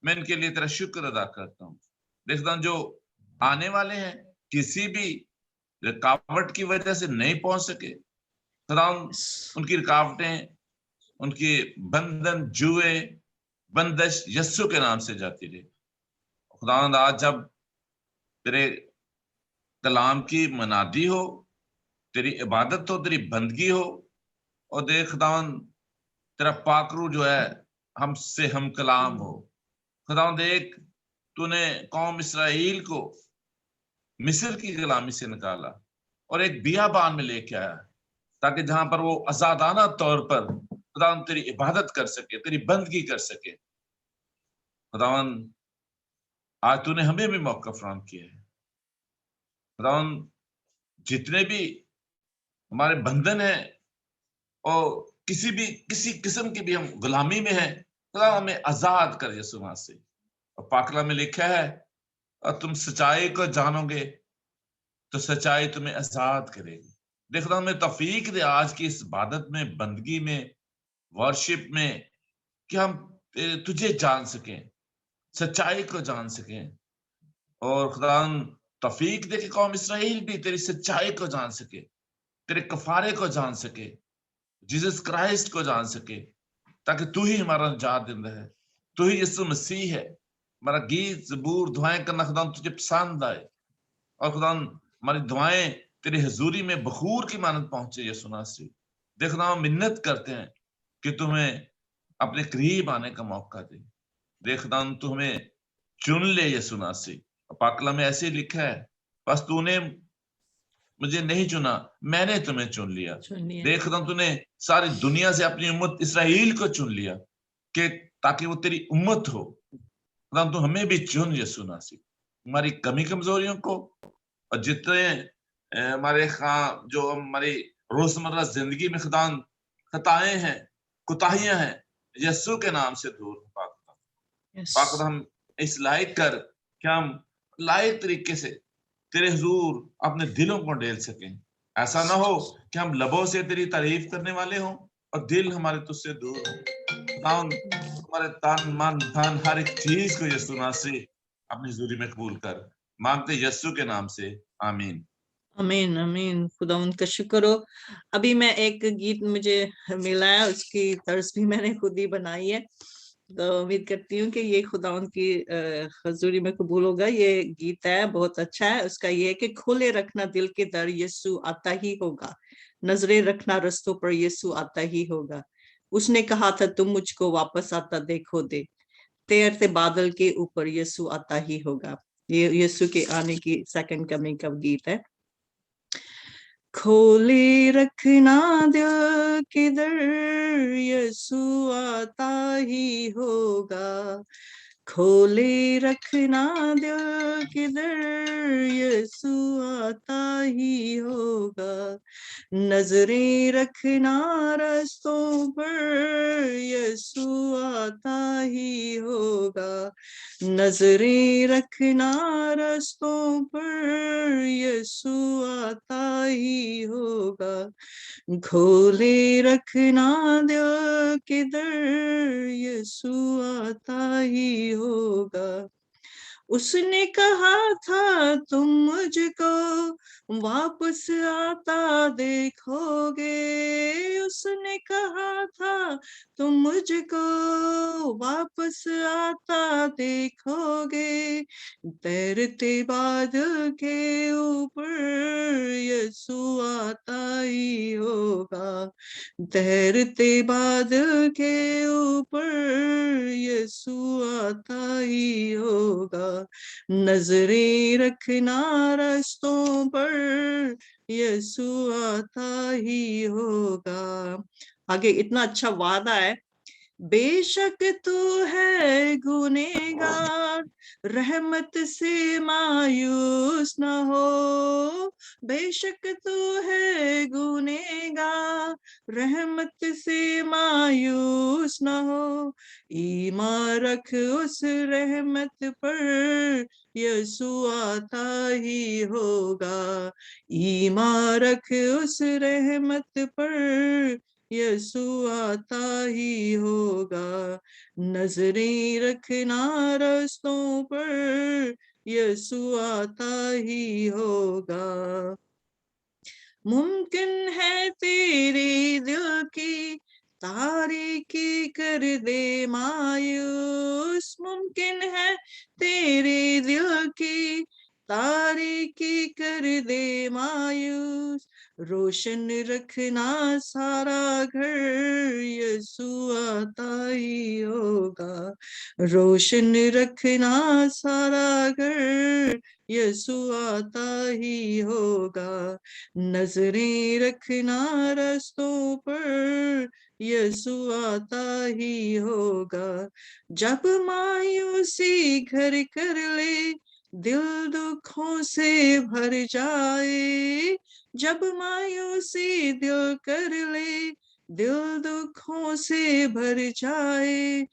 मैं इनके लिए तेरा शुक्र अदा करता हूँ। देखता जो आने वाले हैं किसी भी रुकावट की वजह से नहीं पहुंच सके, खुदा उनकी रुकावटें, उनके बंधन, जुए, बंदिश यस्सु के नाम से जाती रहे। खुदावंद आज जब तेरे कलाम की मनादी हो, तेरी इबादत हो, तेरी बंदगी हो, और देख खुदावंद तेरा पाकरू जो है हमसे हम कलाम हो। खुदावंद देख तूने कौम इसराइल को मिस्र की गुलामी से निकाला और एक बियाबान में लेके आया ताकि जहां पर वो आजादाना तौर पर खुदावंद तेरी इबादत कर सके, तेरी बंदगी कर सके। खुदावंद आज तूने हमें भी मौका फराहम किया है। खुदावंद जितने भी हमारे बंधन है और किसी किस्म की भी हम गुलामी में हैं, खुदा हमें आजाद कर यीशु मसीह से। और पाकला में लिखा है और तुम सच्चाई को जानोगे तो सच्चाई तुम्हें आजाद करेगी। देखो हमें तौफीक दे आज की इस इबादत में, बंदगी में, वर्शिप में कि हम तुझे जान सकें, सच्चाई को जान सकें। और खुदा तौफीक दे कि कौम इसराइल भी तेरी सच्चाई को जान सके, तेरे कफारे को जान सके, जीसस क्राइस्ट को जान सके, ताकि तू ही हमारा निजात देता है, तू ही यीशु मसीह है। हमारा गीत ज़बूर दुआएं करना खुदा तुझे पसंद आए, और खुदा हमारी दुआएं तेरी हजूरी में बखूर की मानत पहुंचे यीशु मसीह। देखना हम मिन्नत करते हैं कि तुम्हें अपने करीब आने का मौका दे। देखना तू हमें चुन ले यीशु मसीह। पाकला में ऐसे लिखा है, बस तूने मुझे नहीं चुना, मैंने तुम्हें चुन लिया। देखना तूने सारी दुनिया से अपनी उम्मत इसराइल को चुन लिया कि ताकि वो तेरी उम्मत हो। खुदा तू हमें भी चुन यीशु मसीह, हमारी कमी कमजोरियों को, और जितने हमारे जो हमारी रोजमर्रा जिंदगी में खुदा खताएं हैं, कुताहियां हैं, यीशु के नाम से दूर पाक हम इस लायक कर कि हम लायक तरीके से तेरे हुजूर अपने दिलों को डेल सकें। ऐसा ना हो कि हम लबों से तेरी तारीफ करने वाले हों और दिल हमारे तुझसे दूर हो। हमारे तन, मन, धन, हर एक चीज को यीशु मसीह अपनी हुजूरी में कबूल कर, मांगते यीशु के नाम से, आमीन। आमीन आमीन। खुदा उनका शुक्र हो। अभी मैं एक गीत मुझे मिला है, उसकी तर्ज भी मैंने खुद ही बनाई है, तो उम्मीद करती हूँ कि ये खुदा उनकी हजूरी में कबूल होगा। ये गीत है, बहुत अच्छा है। उसका ये है कि खोले रखना दिल के दर, यीशु आता ही होगा। नजरें रखना रस्तों पर, यीशु आता ही होगा। उसने कहा था तुम मुझको वापस आता देखो दे, तैरते बादल के ऊपर, यीशु आता ही होगा। ये यीशु के आने की सेकंड कमिंग का गीत है। खोले रखना दिल के दर, यीशु आता ही होगा। खोले रखना दिल किधर, यीशु आता ही होगा। नजरें रखना रास्तों पर, यीशु आता ही होगा। नजरें रखना रास्तों पर, यीशु आता ही होगा। खोले रखना दिल किधर, यीशु आता ही होगा। उसने कहा था तुम मुझको वापस आता देखोगे, उसने कहा था तुम मुझको वापस आता देखोगे। तैरते बादल के ऊपर, यीशु आता ही होगा। तैरते बादल के ऊपर, यीशु आता ही होगा। नजरें रखना रास्तों पर, यीशु आता ही होगा। आगे इतना अच्छा वादा है। बेशक तू है गुनेगार, रहमत से मायूस न हो। बेशक तू है गुनेगार, रहमत से मायूस न हो। ईमान रख उस रहमत पर, यीशु आता ही होगा। ईमान रख उस रहमत पर, यीशु आता ही होगा। नजरें रखना रास्तों पर, यीशु आता ही होगा। मुमकिन है तेरे दिल की तारीकी कर दे मायूस, मुमकिन है तेरे दिल की तारीकी कर दे मायूस। रोशन रखना सारा घर, यीशु आता ही होगा। रोशन रखना सारा घर, यीशु आता ही होगा। नजरें रखना रास्तों पर, यीशु आता ही होगा। जब मायूसी घर कर ले, दिल दुखों से भर जाए। जब मायूसी दिल कर ले, दिल दुखों से भर जाए।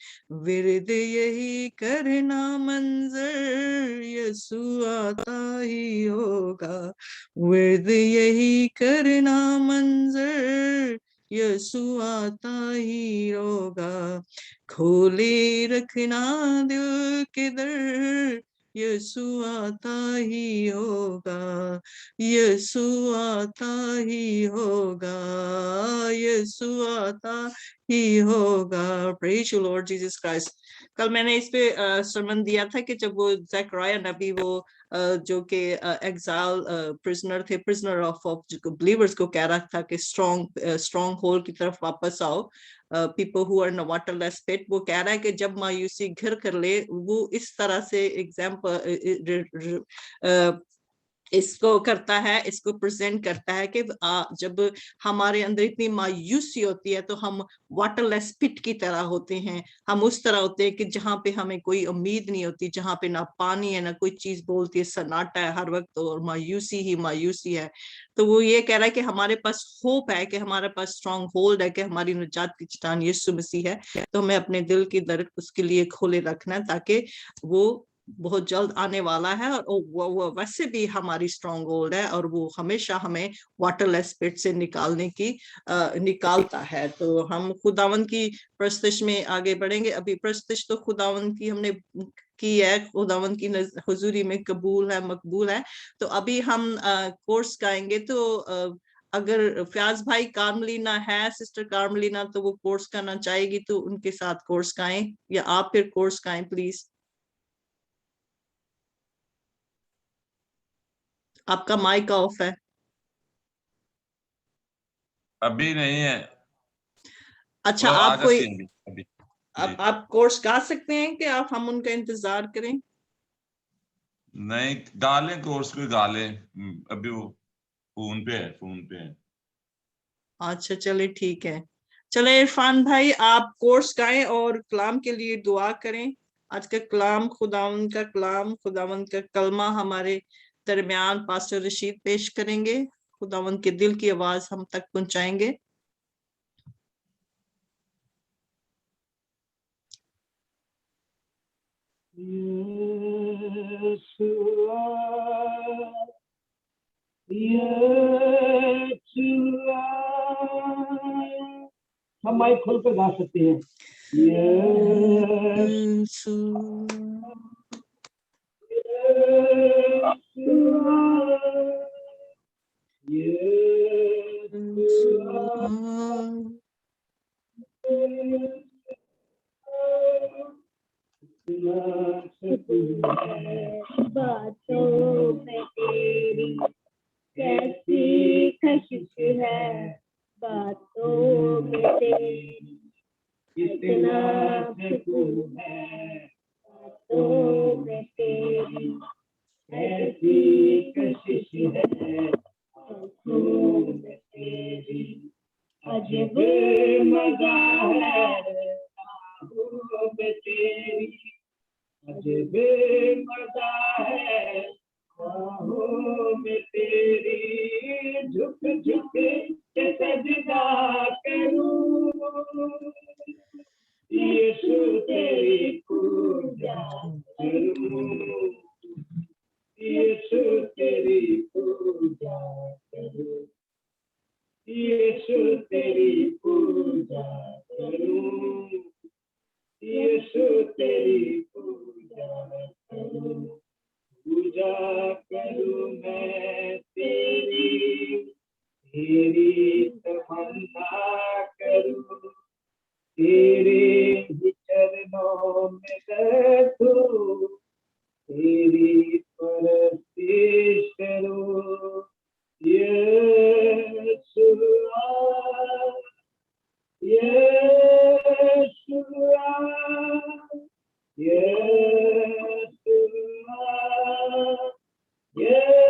विरद यही करना मंजर, यीशु आता ही होगा। विरद यही करना मंजर, यीशु आता ही होगा। खोले रखना दिल के दर, यीशु आता ही होगा। यीशु आता ही होगा। यीशु आता ही होगा। Praise you Lord Jesus Christ. कल मैंने इस पे सर्मन दिया था कि जब वो ज़करिया नबी वो जो कि एग्जाइल प्रिजनर थे, प्रिजनर ऑफ बिलीवर्स को कह रहा था कि स्ट्रॉन्ग होल्ड की तरफ वापस आओ, people who are in waterless pit. वो कह रहा है कि जब मायूसी घर कर ले, वो इस तरह से एग्जाम्पल इसको करता है, इसको प्रेजेंट करता है कि जब हमारे अंदर इतनी मायूसी होती है तो हम वाटरलेस पिट की तरह होते हैं। हम उस तरह होते हैं कि जहाँ पे हमें कोई उम्मीद नहीं होती, जहाँ पे ना पानी है ना कोई चीज बोलती है, सन्नाटा है हर वक्त और मायूसी ही मायूसी है। तो वो ये कह रहा है कि हमारे पास होप है, कि हमारे पास स्ट्रॉन्ग होल्ड है, कि हमारी निजात की चट्टान यीशु मसीह है। तो हमें अपने दिल की दर उसके लिए खोले रखना है, ताकि वो बहुत जल्द आने वाला है। और वो वैसे भी हमारी स्ट्रॉन्ग होल्ड है, और वो हमेशा हमें वाटरलेस पिट से निकालता है। तो हम खुदावन की प्रस्तुति में आगे बढ़ेंगे। अभी प्रस्तुति तो खुदावन की हमने की है, खुदावन की हुजूरी में कबूल है, मकबूल है। तो अभी हम कोर्स गाएंगे। तो अगर फयाज भाई कार्मलीना है, सिस्टर कार्मलीना, तो वो कोर्स करना चाहेगी तो उनके साथ कोर्स गाएं, या आप फिर कोर्स गाएं प्लीज। आपका माइक ऑफ है। अभी नहीं है। अच्छा, वो आ आप कोई जाती हैं अभी। आप कोर्स गा सकते हैं कि आप हम उनका इंतजार करें? नहीं, गा लें कोर्स कोई गा लें। अभी वो फोन पे है। अच्छा चले ठीक है। चले इरफान भाई, आप कोर्स गाएं और कलाम के लिए दुआ करें। आज का कलाम, खुदावंद का कलाम, खुदावंद का कलमा हमारे दरमियान पास्टर रशीद पेश करेंगे। खुदावंद के दिल की आवाज हम तक पहुंचाएंगे। हम माइक खोल कर गा सकते हैं। बातों में तेरी कैसी कशिश है, बातों में तेरी इतना सुकून है, बातों में तेरी कैसी कशिश है, बातों में तेरी अजब मजा है, बातों में तेरी अजब मजा है, बाहों में तेरी झुक झुक के सजदा करूं, यीशु तेरी पूजा करूं, यीशु तेरी पूजा करूं, यीशु तेरी पूजा करूं, यीशु तेरी पूजा करूं, पूजा करूं मैं तेरी, तेरी तमन्ना करूं, तेरे ही चरणों में बैठूं, तेरी परस्तिश करूं, यीशुआ, यीशुआ, यीशुआ, यीशुआ,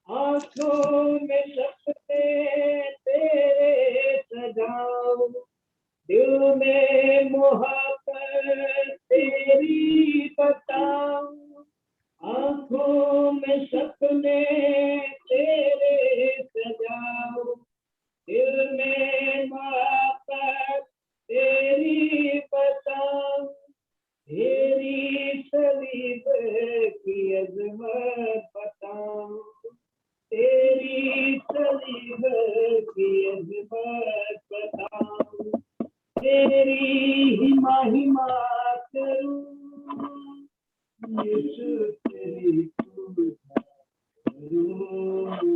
आँखों में सपने तेरे सजाऊं, दिल में मोहब्बत तेरी बताऊं, आँखों में सपने तेरे सजाऊं, दिल में मोहब्बत तेरी बताऊं, तेरी सलीब की अजमत बताऊं, तेरी सलीब की अजमत बताऊं, तेरी ही महिमा करूं, यीशु तेरी पूजा करूं,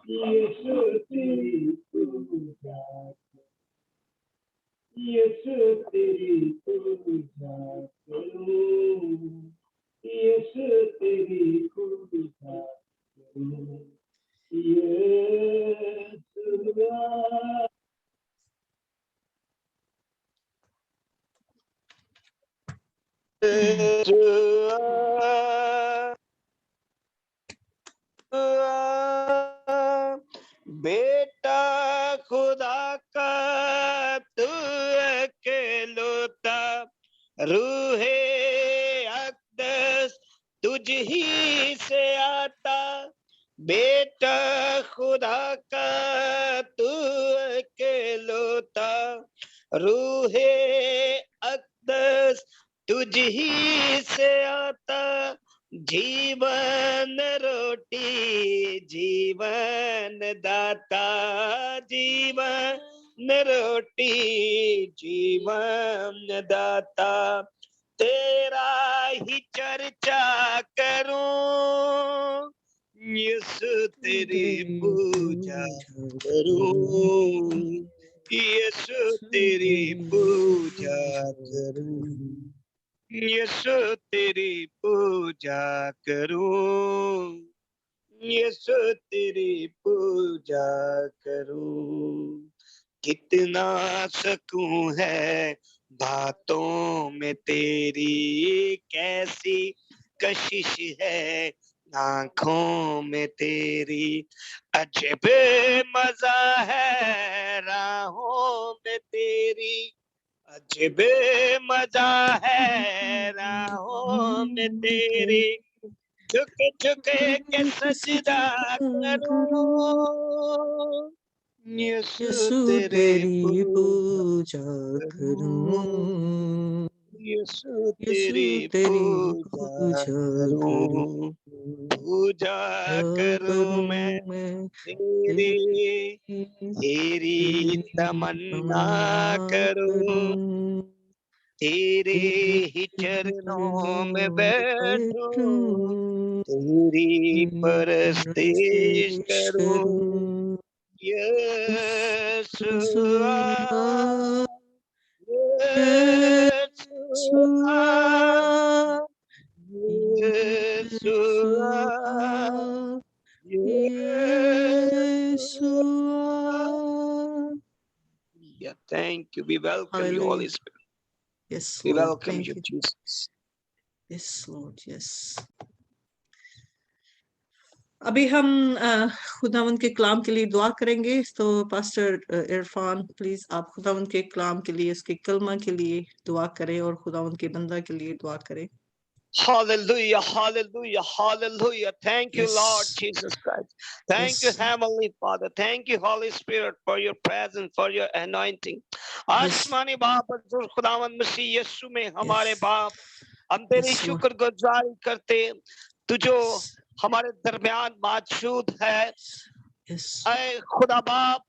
यीशु तेरी पूजा, यीशु तेरी पूजा करूं, यीशु तेरी पूजा करूं, यीशुआ। बेटा खुदा का तू अकेलौता, रूहे अक़दस तुझ ही से आता, बेटा खुदा का तू अकेलौता, रूहे अक़दस तुझ ही से आता, जीवन रोटी जीवन दाता, जीवन रोटी जीवन दाता, तेरा ही चर्चा करूं, यीशु तेरी पूजा करूं, यीशु तेरी पूजा करूं, यीशु तेरी पूजा करूं, यीशु तेरी पूजा करूं, कितना सुकून है बातों में तेरी, कैसी कशिश है आँखों में तेरी, अजब मजा है राहों में तेरी, अजब मजा है राहों में तेरी, झुक झुक के सजदा करूं, यीशु यीशु तेरे तेरी पूजा पूजा करूं, करूं, यीशु यीशु तेरी तेरी पूजा पूजा करूं, करूं, पूजा करूं मैं मैं तेरी, तेरी तमन्ना करूं, करूं, तेरे ही चरणों में बैठूं, तेरी परस्तिश करूं, यीशुआ, यीशुआ, यीशुआ, Yeshua. Yeah, thank you. We welcome you, Holy Hallelujah. Spirit. Yes, We Lord. welcome Thank you, you. Jesus. Yes, Lord. Yes. अभी हम खुदावंद के कलाम के लिए दुआ करेंगे, तो पास्टर इरफान प्लीज आप खुदावंद के कलाम के लिए, उसके कलमा के लिए दुआ करें और खुदावंद के बंदा के लिए दुआ करें। Hallelujah, hallelujah, hallelujah. Thank you, Lord Yes. Jesus Christ. Thank you, Yes. Heavenly Father. Thank you, Holy Spirit, for your presence, for your anointing. Yes. आसमानी बाप हजूर खुदावंद मसीह यीशु में हमारे Yes. बाप, हम तेरी Yes, Lord. शुक्रगुजारी करते, तू जो हमारे दरमियान मौजूद है। Yes. ऐ खुदा बाप,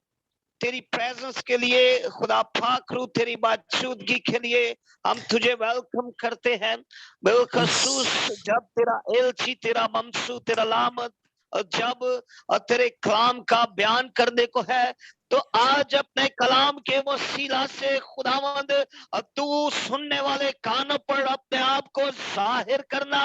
तेरी प्रेजेंस के लिए, खुदा पाकरू तेरी मौजूदगी के लिए हम तुझे वेलकम करते हैं। बिलखसूस जब तेरा एलची, तेरा ममसू, तेरा लामत जब तेरे कलाम का बयान करने को है, तो आज अपने कलाम के वसीला से खुदावंद तू सुनने वाले कानों पर अपने आप को जाहिर करना,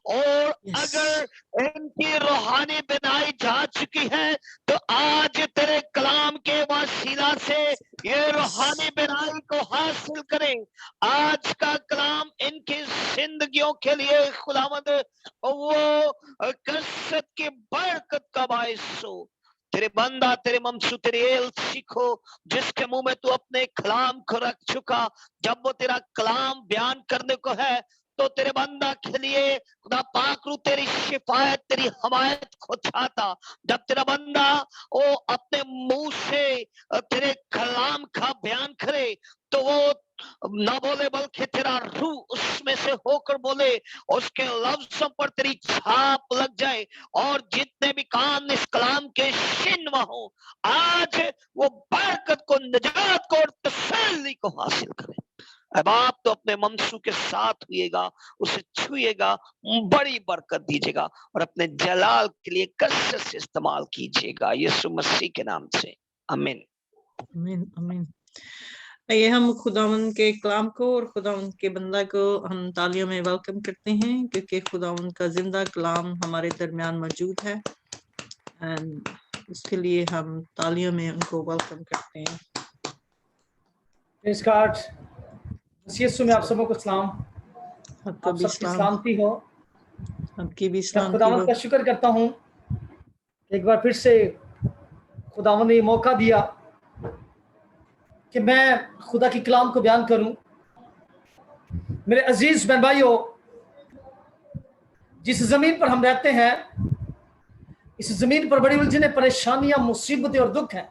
और अगर इनकी रूहानी बनाई जा चुकी है तो आज तेरे कलाम के वसीला से ये रूहानी बनाई को हासिल करें। आज का कलाम इनकी जिंदगियों के लिए खुदावंद वो कसरत की बरकत का बायस हो। तेरे बंदा, तेरे ममसू, तेरे एल सीखो, जिसके मुंह में तू अपने कलाम को रख चुका, जब वो तेरा कलाम बयान करने को है तो तेरे बंदा के लिए खुदा पाकरू तेरी शिफायत, तेरी हमायत को चाहता। जब तेरा बंदा वो अपने मुंह से तेरे कलाम का बयान करे तो वो ना बोले बल्कि तेरा रूह उसमें से होकर बोले, उसके लफ्जों पर तेरी छाप लग जाए, और जितने भी कान इस कलाम के शिनवा हो, आज वो बरकत को, निजात को और तसल्ली को हासिल करें। अब आप तो अपने ममसू के साथ हुएगा, उसे छुएगा, बड़ी बरकत दीजिएगा और अपने जलाल के लिए कसरत से इस्तेमाल कीजिएगा, यीशु मसीह के नाम से, आमीन। आमीन, आमीन। ये हम खुदावंद के कलाम को और खुदावंद के बंदा को हम तालियों में वेलकम करते हैं, क्योंकि खुदावंद का जिंदा कलाम हमारे दरमियान मौजूद है, एंड उसके लिए हम तालियों में उनको वेलकम करते हैं। Praise God. यीशु में आप सबको सलाम। आपका आप भी सबकी सलाम। सलामती हो। आपकी भी मैं सलामती खुदावंद हो। का शुक्र करता हूँ एक बार फिर से खुदावंद ने ये मौका दिया कि मैं खुदा की कलाम को बयान करूं। मेरे अजीज बहन भाइयों, जिस जमीन पर हम रहते हैं, इस जमीन पर बड़ी उलझने, परेशानियां, मुसीबतें और दुख हैं,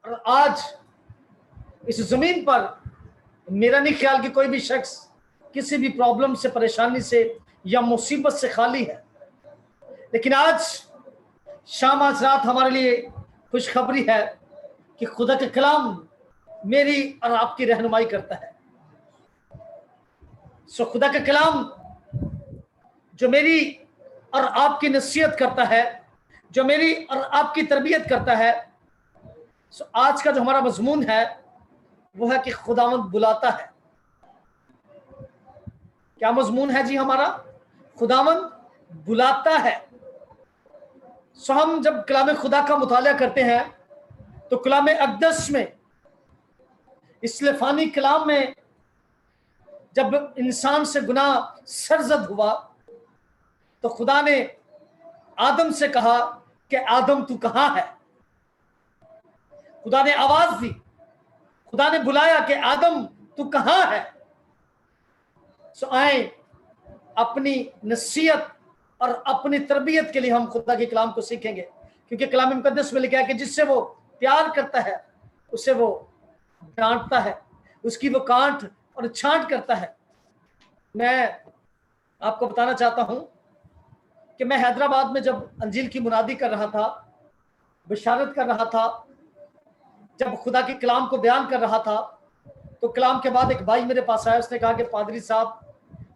और आज इस जमीन पर मेरा नहीं ख्याल कि कोई भी शख्स किसी भी प्रॉब्लम से, परेशानी से या मुसीबत से खाली है। लेकिन आज शाम, आज रात हमारे लिए खुशखबरी है कि खुदा का कलाम मेरी और आपकी रहनुमाई करता है। सो खुदा का कलाम जो मेरी और आपकी नसीहत करता है, जो मेरी और आपकी तरबियत करता है। सो आज का जो हमारा मजमून है वो है कि खुदावंद बुलाता है। क्या मजमून है जी हमारा? खुदावंद बुलाता है। सो हम जब कलाम खुदा का मुताला करते हैं तो कलाम अक़दस में, इसलिए फ़ानी कलाम में, जब इंसान से गुनाह सरजद हुआ तो खुदा ने आदम से कहा कि आदम तू कहाँ है? खुदा ने आवाज दी, खुदा ने बुलाया कि आदम तू कहाँ है। सो आए अपनी नसीहत और अपनी तरबियत के लिए हम खुदा के कलाम को सीखेंगे, क्योंकि कलाम मुकद्दस में लिखा है कि जिससे वो प्यार करता है उसे वो डांटता है, उसकी वो कांट और छांट करता है। मैं आपको बताना चाहता हूं कि मैं हैदराबाद में जब अंजील की मुनादी कर रहा था, बशारत कर रहा था, जब खुदा के कलाम को बयान कर रहा था, तो कलाम के बाद एक भाई मेरे पास आया। उसने कहा कि पादरी साहब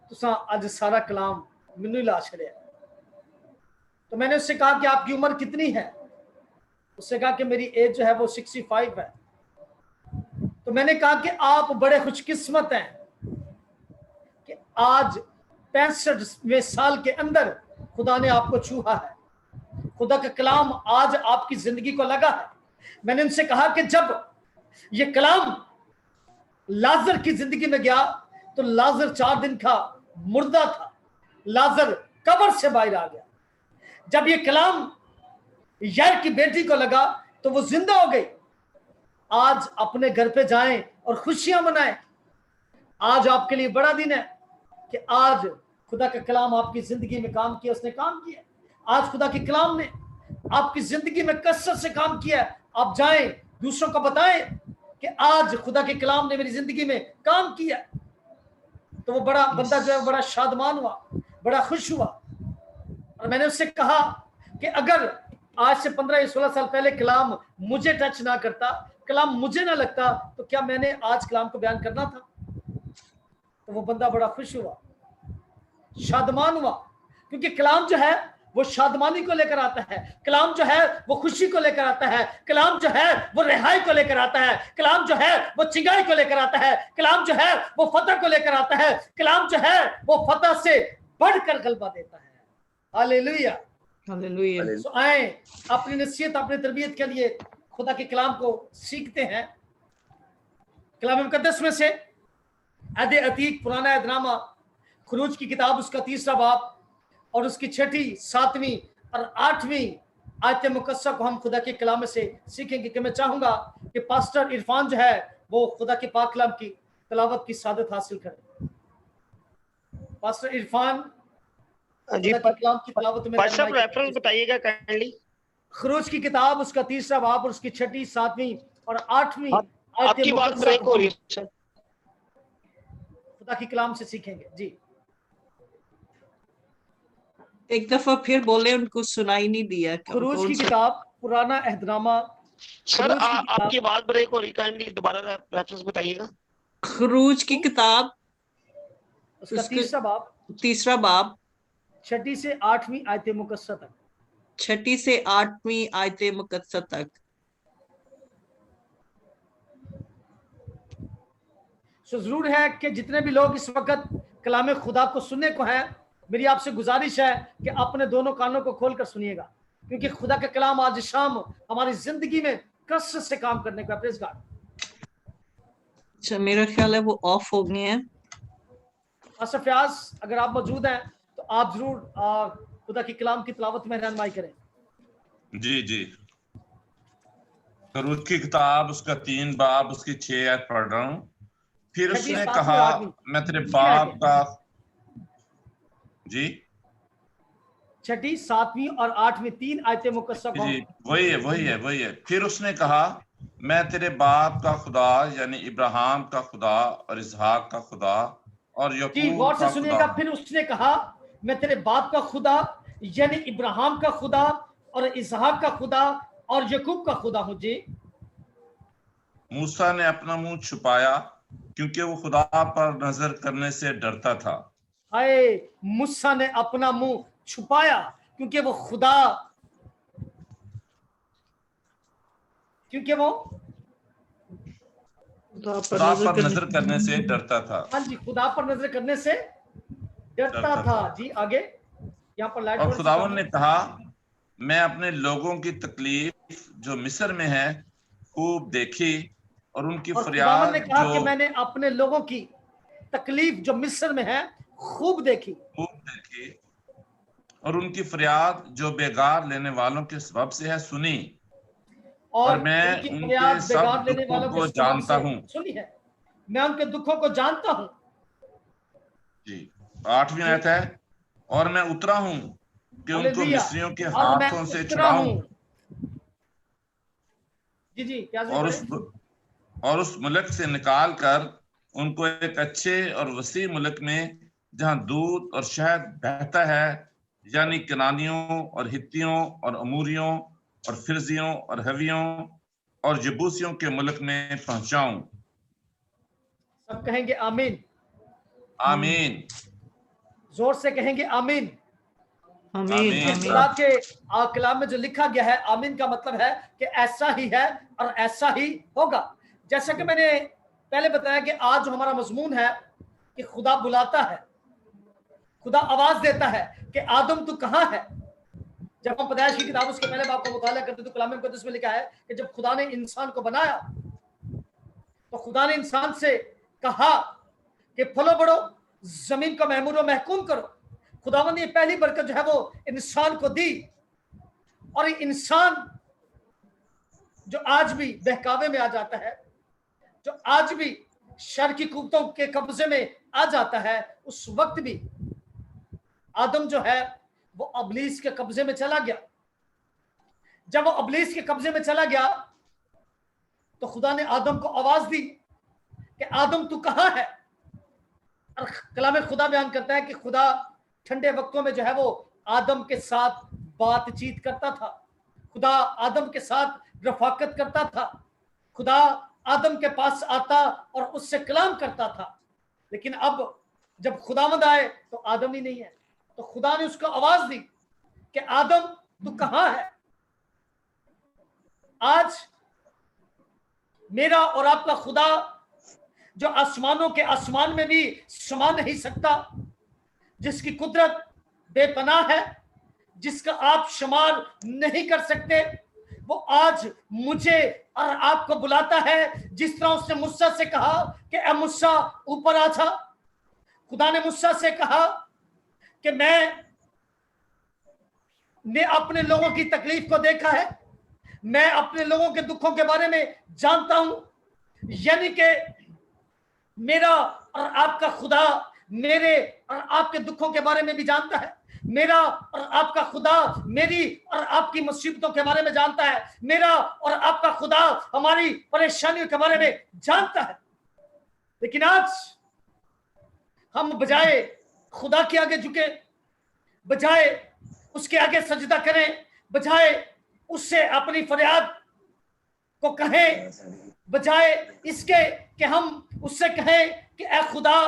तुसा आज सारा कलाम मैनू ला छड़िया। तो मैंने उससे कहा कि आपकी उम्र कितनी है। उसने कहा कि मेरी एज जो है वो 65 है। तो मैंने कहा कि आप बड़े खुशकिस्मत हैं कि आज 65वें साल के अंदर खुदा ने आपको छुआ है, खुदा का कलाम आज आपकी जिंदगी को लगा है। मैंने उनसे कहा कि जब ये कलाम लाजर की जिंदगी में गया तो लाजर 4 दिन का मुर्दा था, लाजर कब्र से बाहर आ गया। जब ये कलाम यार की बेटी को लगा तो वो जिंदा हो गई। आज अपने घर पे जाएं और खुशियां मनाएं। आज आपके लिए बड़ा दिन है कि आज खुदा का कलाम आपकी जिंदगी में काम किया, उसने काम किया। आज खुदा के कलाम ने आपकी जिंदगी में कसरत से काम किया। आप जाएं दूसरों को बताएं कि आज खुदा के कलाम ने मेरी जिंदगी में काम किया। तो वो बड़ा बंदा जो है बड़ा शादमान हुआ, बड़ा खुश हुआ। और मैंने उससे कहा कि अगर आज से 15 या 16 साल पहले कलाम मुझे टच ना करता, कलाम मुझे ना लगता, तो क्या मैंने आज कलाम को बयान करना था? तो वो बंदा बड़ा खुश हुआ, शादमान हुआ, क्योंकि कलाम जो है वो शादमानी को लेकर आता है, कलाम जो है वो खुशी को लेकर आता है, कलाम जो है वो रिहाई को लेकर आता है, कलाम जो है वो चिंगाई को लेकर आता है, कलाम जो है वो फतह को लेकर आता है, कलाम जो है वो फतह से बढ़कर गलबा देता है। Hallelujah, hallelujah. सो आए अपनी नसीहत, अपनी तरबियत के लिए खुदा के कलाम को सीखते हैं। कलाम मुकद्दस में से अहद अतीक, पुराना अहदनामा, खुरूज की किताब उसका 3रा बाब और उसकी 6ठी, 7वीं और 8वीं आयत मुकद्दसा को हम खुदा के कलाम में से सीखेंगे। कि मैं चाहूंगा कि पास्टर इरफान जो है वो खुदा के पाक कलाम की तिलावत की सादत हासिल करें। पास्टर इरफान जी, खुदा के कलाम की तिलावत में सब रेफरेंस बताइएगा काइंडली। खुरूज की किताब उसका 3रा बाब और उसकी 6ठी, 7वीं और 8वीं आयत आपकी बात मुकद्दसा ब्रेक को हो रही है सर। खुदा के कलाम से सीखेंगे। जी एक दफा फिर बोले, उनको सुनाई नहीं दिया। खुरूज की किताब, पुराना अहदनामा, सर आपकी बात ब्रेक हो रही, काइंडली दोबारा रेफरेंस बताइएगा। खुरूज की किताब उसका 3रा बाब, 3रा बाब, 6ठी से 8वीं आयत मुकद्दसा तक, 6ठी से 8वीं आयत मुकद्दसा तक। सो जरूर है कि जितने भी लोग इस वक्त कलाम खुदा को सुनने को हैं, मेरी आपसे गुजारिश है कि अपने दोनों कानों को खोलकर सुनिएगा, क्योंकि खुदा का कलाम आज शाम हमारी जिंदगी में कसरत से काम करने का। Praise God. अच्छा, मेरा ख्याल है वो ऑफ हो गए हैं। पास्टर फयाज, अगर आप मौजूद हैं तो आप जरूर खुदा की कलाम की तिलावत में रहनुमाई करें। जी जी, खुरूज की किताब उसका 3 बाब उसकी 6 आयत पढ़ रहा हूँ। फिर उसने कहा, मैं तेरे बाप का, जी 6ठी, 7वीं और 8वीं 3 आयतें मुकद्दसा को। जी, वही है। फिर उसने कहा, मैं तेरे बाप का खुदा यानी इब्राहिम का खुदा और इसहाक का खुदा और जी याकूब गौर से का सुनिएगा। खुदा। फिर उसने कहा, मैं तेरे बाप का खुदा यानी इब्राहिम का खुदा और इसहाक का खुदा और याकूब का खुदा हूं। जी मूसा ने अपना मुंह छुपाया क्योंकि वो खुदा पर नजर करने से डरता था। हाय, मूसा ने अपना मुंह छुपाया क्योंकि वो खुदा खुदा पर नजर करने से डरता था। हाँ जी, खुदा पर नजर करने से डरता था। जी आगे यहाँ पर लाइट। और खुदावन ने कहा, मैं अपने लोगों की तकलीफ जो मिस्र में है खूब देखी और उनकी फरियाद ने कहा जो कि मैंने अपने लोगों की तकलीफ जो मिस्र में है खूब देखी और उनकी फरियाद जो बेगार लेने वालों के सबब से है सुनी। और मैं उनकी उनके फरियाद सब बेगार लेने दुखों वालों को के स्वभाव जानता से हूँ। सुनी है। मैं उनके दुखों को जानता हूँ। जी 8वीं आयत है, और मैं उतरा हूँ कि उनको हालेलुया। मिस्रियों के और मैं हाथों से उतरा छुड़ाऊं हूँ। जी जी क्या जी और पढ़े? उस मुल्क से निकाल कर उनको एक अच्छे और वसी मुल्क में, जहां दूध और शहद बहता है, यानी कनानियों और हित्तियों और अमूरियों और फिरजियों और हवियों और जबूसियों के मुल्क में पहुंचाऊं। सब कहेंगे आमीन। आमीन। जोर से कहेंगे आमीन। आमीन आमीन। आमीन खुदा के कलाम में जो लिखा गया है, आमीन का मतलब है कि ऐसा ही है और ऐसा ही होगा। जैसा कि मैंने पहले बताया कि आज जो हमारा मजमून है कि खुदा बुलाता है, खुदा आवाज देता है कि आदम तू कहाँ है। जब हम पैदाइश की किताब उसके पहले बाब का मुताला करते तो कलाम मुकद्दस में लिखा है कि जब खुदा ने इंसान को बनाया तो खुदा ने इंसान से कहा कि फलो बढ़ो, जमीन को महमूर व महकूम करो। खुदावन ने पहली बरकत जो है वो इंसान को दी, और इंसान जो आज भी बहकावे में आ जाता है, जो आज भी शर की कुव्वतों के कब्जे में आ जाता है, उस वक्त भी आदम जो है वो अबलीस के कब्जे में चला गया। जब वो अबलीस के कब्जे में चला गया तो खुदा ने आदम को आवाज दी कि आदम तू कहाँ है। और कलाम खुदा बयान करता है कि खुदा ठंडे वक्तों में जो है वो आदम के साथ बातचीत करता था, खुदा आदम के साथ रफाकत करता था, खुदा आदम के पास आता और उससे कलाम करता था। लेकिन अब जब खुदावंद आए तो आदम ही नहीं है, तो खुदा ने उसको आवाज दी कि आदम तू कहाँ है। आज मेरा और आपका खुदा जो आसमानों के आसमान में भी समा नहीं सकता, जिसकी कुदरत बेपनाह है, जिसका आप शुमार नहीं कर सकते, वो आज मुझे और आपको बुलाता है। जिस तरह उसने मूसा से कहा कि ए मूसा ऊपर आ जा। खुदा ने मूसा से कहा कि मैंने अपने लोगों की तकलीफ को देखा है, मैं अपने लोगों के दुखों के बारे में जानता हूं। यानी कि मेरा और आपका खुदा मेरे और आपके दुखों के बारे में भी जानता है। मेरा और आपका खुदा मेरी और आपकी मुसीबतों के बारे में जानता है। मेरा और आपका खुदा हमारी परेशानियों के बारे में जानता है। लेकिन आज हम बजाय खुदा के आगे झुके, बजाय उसके आगे सजदा करें, बजाय उससे अपनी फरियाद को कहें, बजाय इसके कि हम उससे कहें कि ऐ खुदा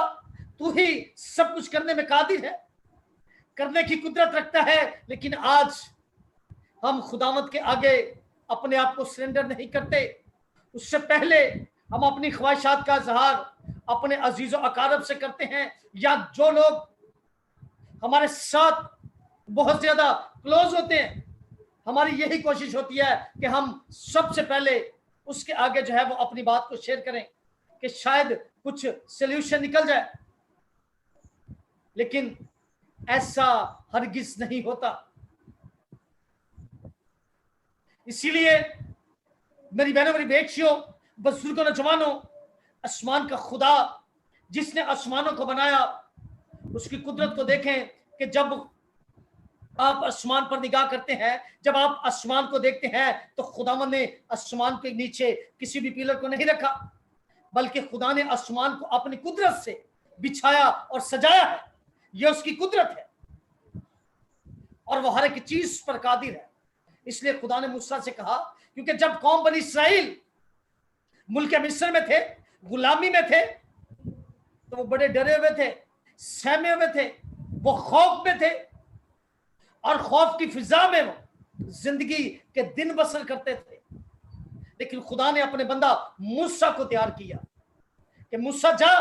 तू ही सब कुछ करने में कादिर है, करने की कुदरत रखता है, लेकिन आज हम खुदावंद के आगे अपने आप को सरेंडर नहीं करते। उससे पहले हम अपनी ख्वाहिशात का इजहार अपने अजीजो अकारब से करते हैं, या जो लोग हमारे साथ बहुत ज्यादा क्लोज होते हैं, हमारी यही कोशिश होती है कि हम सबसे पहले उसके आगे जो है वो अपनी बात को शेयर करें कि शायद कुछ सॉल्यूशन निकल जाए। लेकिन ऐसा हरगिज नहीं होता। इसीलिए मेरी बहनों, मेरी बेटियों, बुजुर्गों, नौजवानों, आसमान का खुदा जिसने आसमानों को बनाया, उसकी कुदरत को देखें कि जब आप आसमान पर निगाह करते हैं, जब आप आसमान को देखते हैं, तो खुदावन ने आसमान के नीचे किसी भी पिलर को नहीं रखा, बल्कि खुदा ने आसमान को अपनी कुदरत से बिछाया और सजाया है। यह उसकी कुदरत है और वो हर एक चीज पर कादिर है। इसलिए खुदा ने मूसा से कहा, क्योंकि जब कौम बनी इस्राएल मुल्क मिस्र में थे, गुलामी में थे, तो वो बड़े डरे हुए थे, सहमे हुए थे, वो खौफ में थे और खौफ की फिजा में वो जिंदगी के दिन बसर करते थे। लेकिन खुदा ने अपने बंदा मूसा को तैयार किया कि मूसा जा,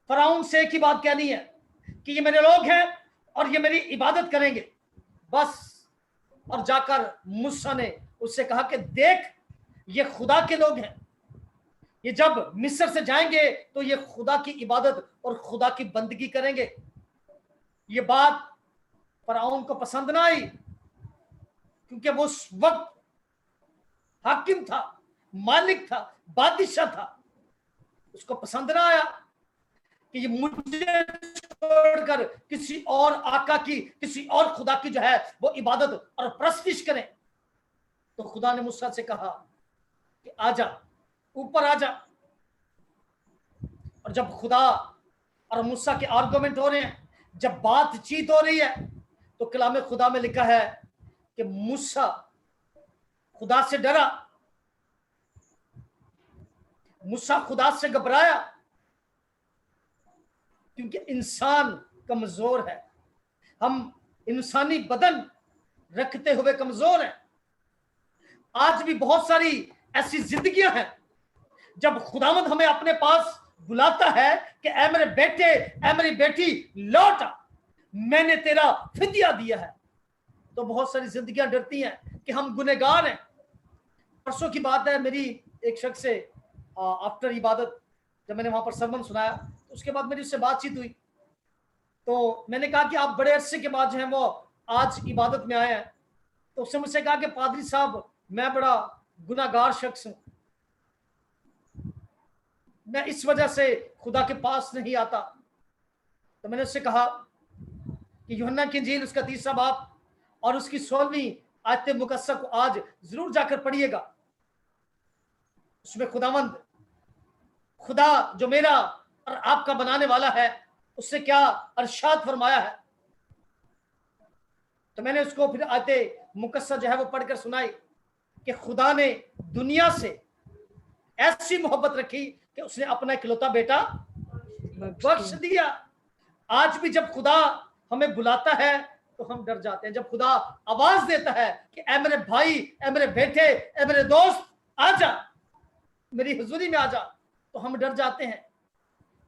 फराउन से एक ही बात कहनी है कि ये मेरे लोग हैं और ये मेरी इबादत करेंगे, बस। और जाकर मूसा ने उससे कहा कि देख, ये खुदा के लोग हैं, ये जब मिस्र से जाएंगे तो ये खुदा की इबादत और खुदा की बंदगी करेंगे। ये बात फराउन को पसंद ना आई, क्योंकि वो उस वक्त हाकिम था, मालिक था, बादशाह था। उसको पसंद ना आया कि ये मुझे छोड़कर किसी और आका की, किसी और खुदा की जो है वो इबादत और प्रस्तिश करें। तो खुदा ने मूसा से कहा कि आजा, ऊपर आजा। और जब खुदा और मूसा के आर्गुमेंट हो रहे हैं, जब बातचीत हो रही है, तो कलाम खुदा में लिखा है कि मूसा खुदा से डरा, मूसा खुदा से घबराया, क्योंकि इंसान कमजोर है। हम इंसानी बदन रखते हुए कमजोर हैं। आज भी बहुत सारी ऐसी जिंदगियां हैं जब खुदावंद हमें अपने पास बुलाता है कि ऐ मेरे बेटे, ऐ मेरी बेटी, लौट आ, मैंने तेरा फिदिया दिया है। तो बहुत सारी जिंदगियां डरती हैं कि हम गुनहगार हैं। परसों की बात है, मेरी एक शख्स से आफ्टर इबादत जब मैंने वहां पर सरमन सुनाया, तो उसके बाद मेरी उससे बातचीत हुई। तो मैंने कहा कि आप बड़े अरसे के बाद जो है वो आज इबादत में आए हैं। तो उसने मुझसे कहा कि पादरी साहब, मैं बड़ा गुनाहगार शख्स हूं, मैं इस वजह से खुदा के पास नहीं आता। तो मैंने उससे कहा कि यूहन्ना की इंजील उसका 3रा बाब और उसकी 16वीं आयत मुकस्सा को आज जरूर जाकर पढ़िएगा। उसमें खुदावंद, खुदा जो मेरा और आपका बनाने वाला है, उससे क्या अरशाद फरमाया है। तो मैंने उसको फिर आयत मुकस्सा जो है वो पढ़कर सुनाई कि खुदा ने दुनिया से ऐसी मोहब्बत रखी कि उसने अपना इकलौता बेटा बख्श दिया। आज भी जब खुदा हमें बुलाता है तो हम डर जाते हैं। जब खुदा आवाज देता है कि ऐ मेरे भाई, ऐ मेरे बेटे, ऐ मेरे दोस्त, आजा, मेरी हुजूरी में आजा, तो हम डर जाते हैं।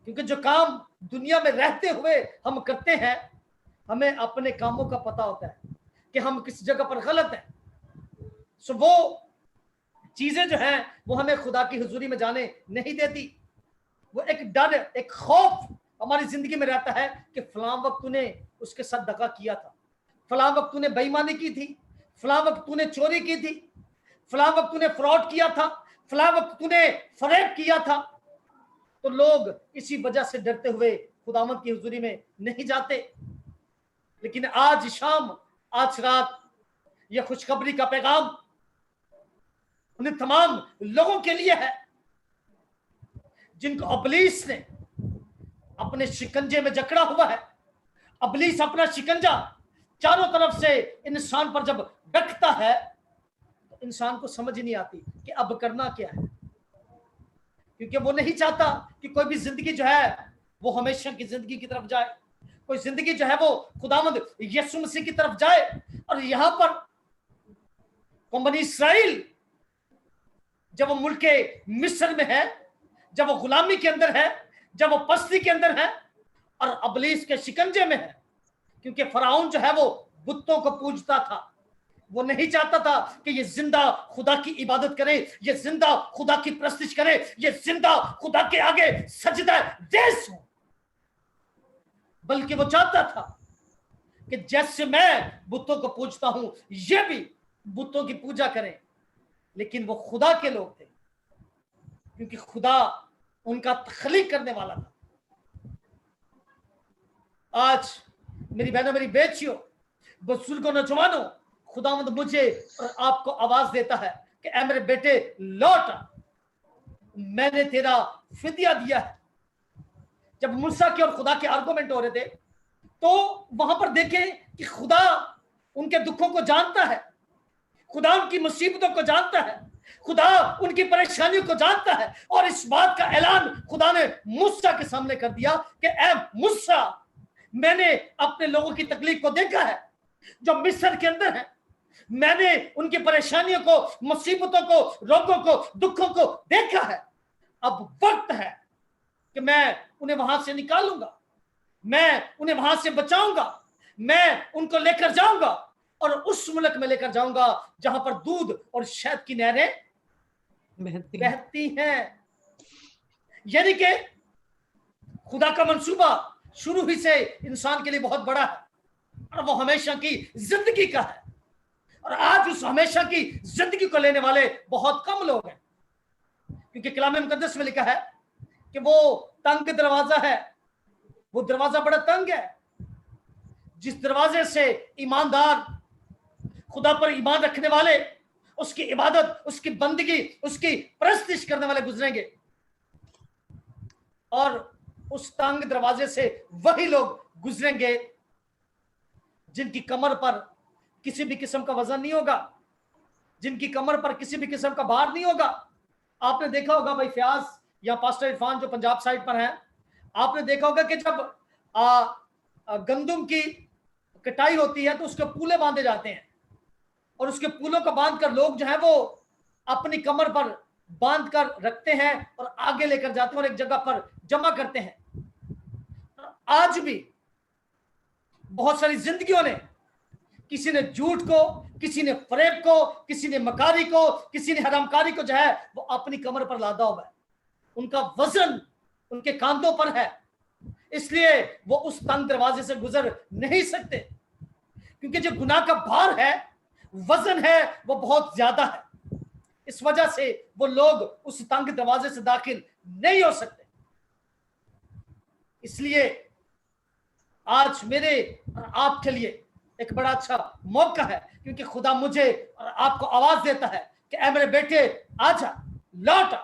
क्योंकि जो काम दुनिया में रहते हुए हम करते हैं, हमें अपने कामों का पता होता है कि हम किस जगह पर गलत हैं। सो वो चीजें जो हैं वो हमें खुदा की हुजूरी में जाने नहीं देती। वो एक डर, एक खौफ हमारी जिंदगी में रहता है कि फलां वक्त तूने उसके साथ धक्का किया था, फलां वक्त तूने बेईमानी की थी, फलां वक्त तूने चोरी की थी, फलां वक्त तूने फ्रॉड किया था, फलां वक्त तूने फरेब किया था। तो लोग इसी वजह से डरते हुए खुदावंद की हुजूरी में नहीं जाते। लेकिन आज शाम, आज रात, यह खुशखबरी का पैगाम उन तमाम लोगों के लिए है जिनको अबलीस ने अपने शिकंजे में जकड़ा हुआ है। अबलीस अपना शिकंजा चारों तरफ से इंसान पर जब रखता है तो इंसान को समझ नहीं आती कि अब करना क्या है, क्योंकि वो नहीं चाहता कि कोई भी जिंदगी जो है वो हमेशा की जिंदगी की तरफ जाए, कोई जिंदगी जो है वो खुदावंद यीशु मसीह की तरफ जाए। और यहां पर कौम बनी इसराइल जब वो मुल्क मिस्र में है, जब वो गुलामी के अंदर है, जब वो पस्ती के अंदर है और अबलीस के शिकंजे में है, क्योंकि फराउन जो है वो बुतों को पूजता था। वो नहीं चाहता था कि ये जिंदा खुदा की इबादत करे, ये जिंदा खुदा की प्रस्तिश करे, ये जिंदा खुदा के आगे सजदा देश हो, बल्कि वो चाहता था कि जैसे मैं बुतों को पूजता हूं ये भी बुतों की पूजा करें। लेकिन वो खुदा के लोग थे, क्योंकि खुदा उनका तख्लीक करने वाला था। आज मेरी बहनों, मेरी बेटियों, बुजुर्गों, नौजवानों, खुदावंद मुझे और आपको आवाज देता है कि ऐ मेरे बेटे लौट आ, मैंने तेरा फिदिया दिया है। जब मूसा के और खुदा के आर्गुमेंट हो रहे थे तो वहां पर देखें कि खुदा उनके दुखों को जानता है, खुदा उनकी मुसीबतों को जानता है, खुदा उनकी परेशानियों को जानता है। और इस बात का ऐलान खुदा ने मूसा के सामने कर दिया कि ऐ मूसा, मैंने अपने लोगों की तकलीफ को देखा है जो मिस्र के अंदर है, मैंने उनकी परेशानियों को, मुसीबतों को, रोगों को, दुखों को देखा है। अब वक्त है कि मैं उन्हें वहां से निकालूंगा, मैं उन्हें वहां से बचाऊंगा, मैं उनको लेकर जाऊंगा और उस मुल्क में लेकर जाऊंगा जहां पर दूध और शहद की नहरें बहती हैं। यानी कि खुदा का मंसूबा शुरू ही से इंसान के लिए बहुत बड़ा है और वो हमेशा की जिंदगी का है। और आज उस हमेशा की जिंदगी को लेने वाले बहुत कम लोग हैं, क्योंकि कलाम मुकद्दस में लिखा है कि वो तंग दरवाजा है, वो दरवाजा बड़ा तंग है, जिस दरवाजे से ईमानदार, खुदा पर ईमान रखने वाले, उसकी इबादत, उसकी बंदगी, उसकी परस्तिश करने वाले गुजरेंगे। और उस तंग दरवाजे से वही लोग गुजरेंगे जिनकी कमर पर किसी भी किस्म का वजन नहीं होगा, जिनकी कमर पर किसी भी किस्म का भार नहीं होगा। आपने देखा होगा भाई फयाज या पास्टर इरफान जो पंजाब साइड पर हैं, आपने देखा होगा कि जब गंदुम की कटाई होती है तो उसके पूले बांधे जाते हैं, और उसके पूलों को बांध कर लोग जो है वो अपनी कमर पर बांध कर रखते हैं और आगे लेकर जाते हैं और एक जगह पर जमा करते हैं। आज भी बहुत सारी जिंदगियों ने, किसी ने झूठ को, किसी ने फरेब को, किसी ने मकारी को, किसी ने हरामकारी को जो है वो अपनी कमर पर लादा हुआ है। उनका वजन उनके कांधों पर है, इसलिए वो उस तंग दरवाजे से गुजर नहीं सकते, क्योंकि जो गुनाह का भार है, वजन है, वो बहुत ज्यादा है। इस वजह से वो लोग उस तंग दरवाजे से दाखिल नहीं हो सकते। इसलिए आज मेरे और आपके लिए एक बड़ा अच्छा मौका है, क्योंकि खुदा मुझे और आपको आवाज देता है कि ऐ मेरे बेटे आजा, लौट आ।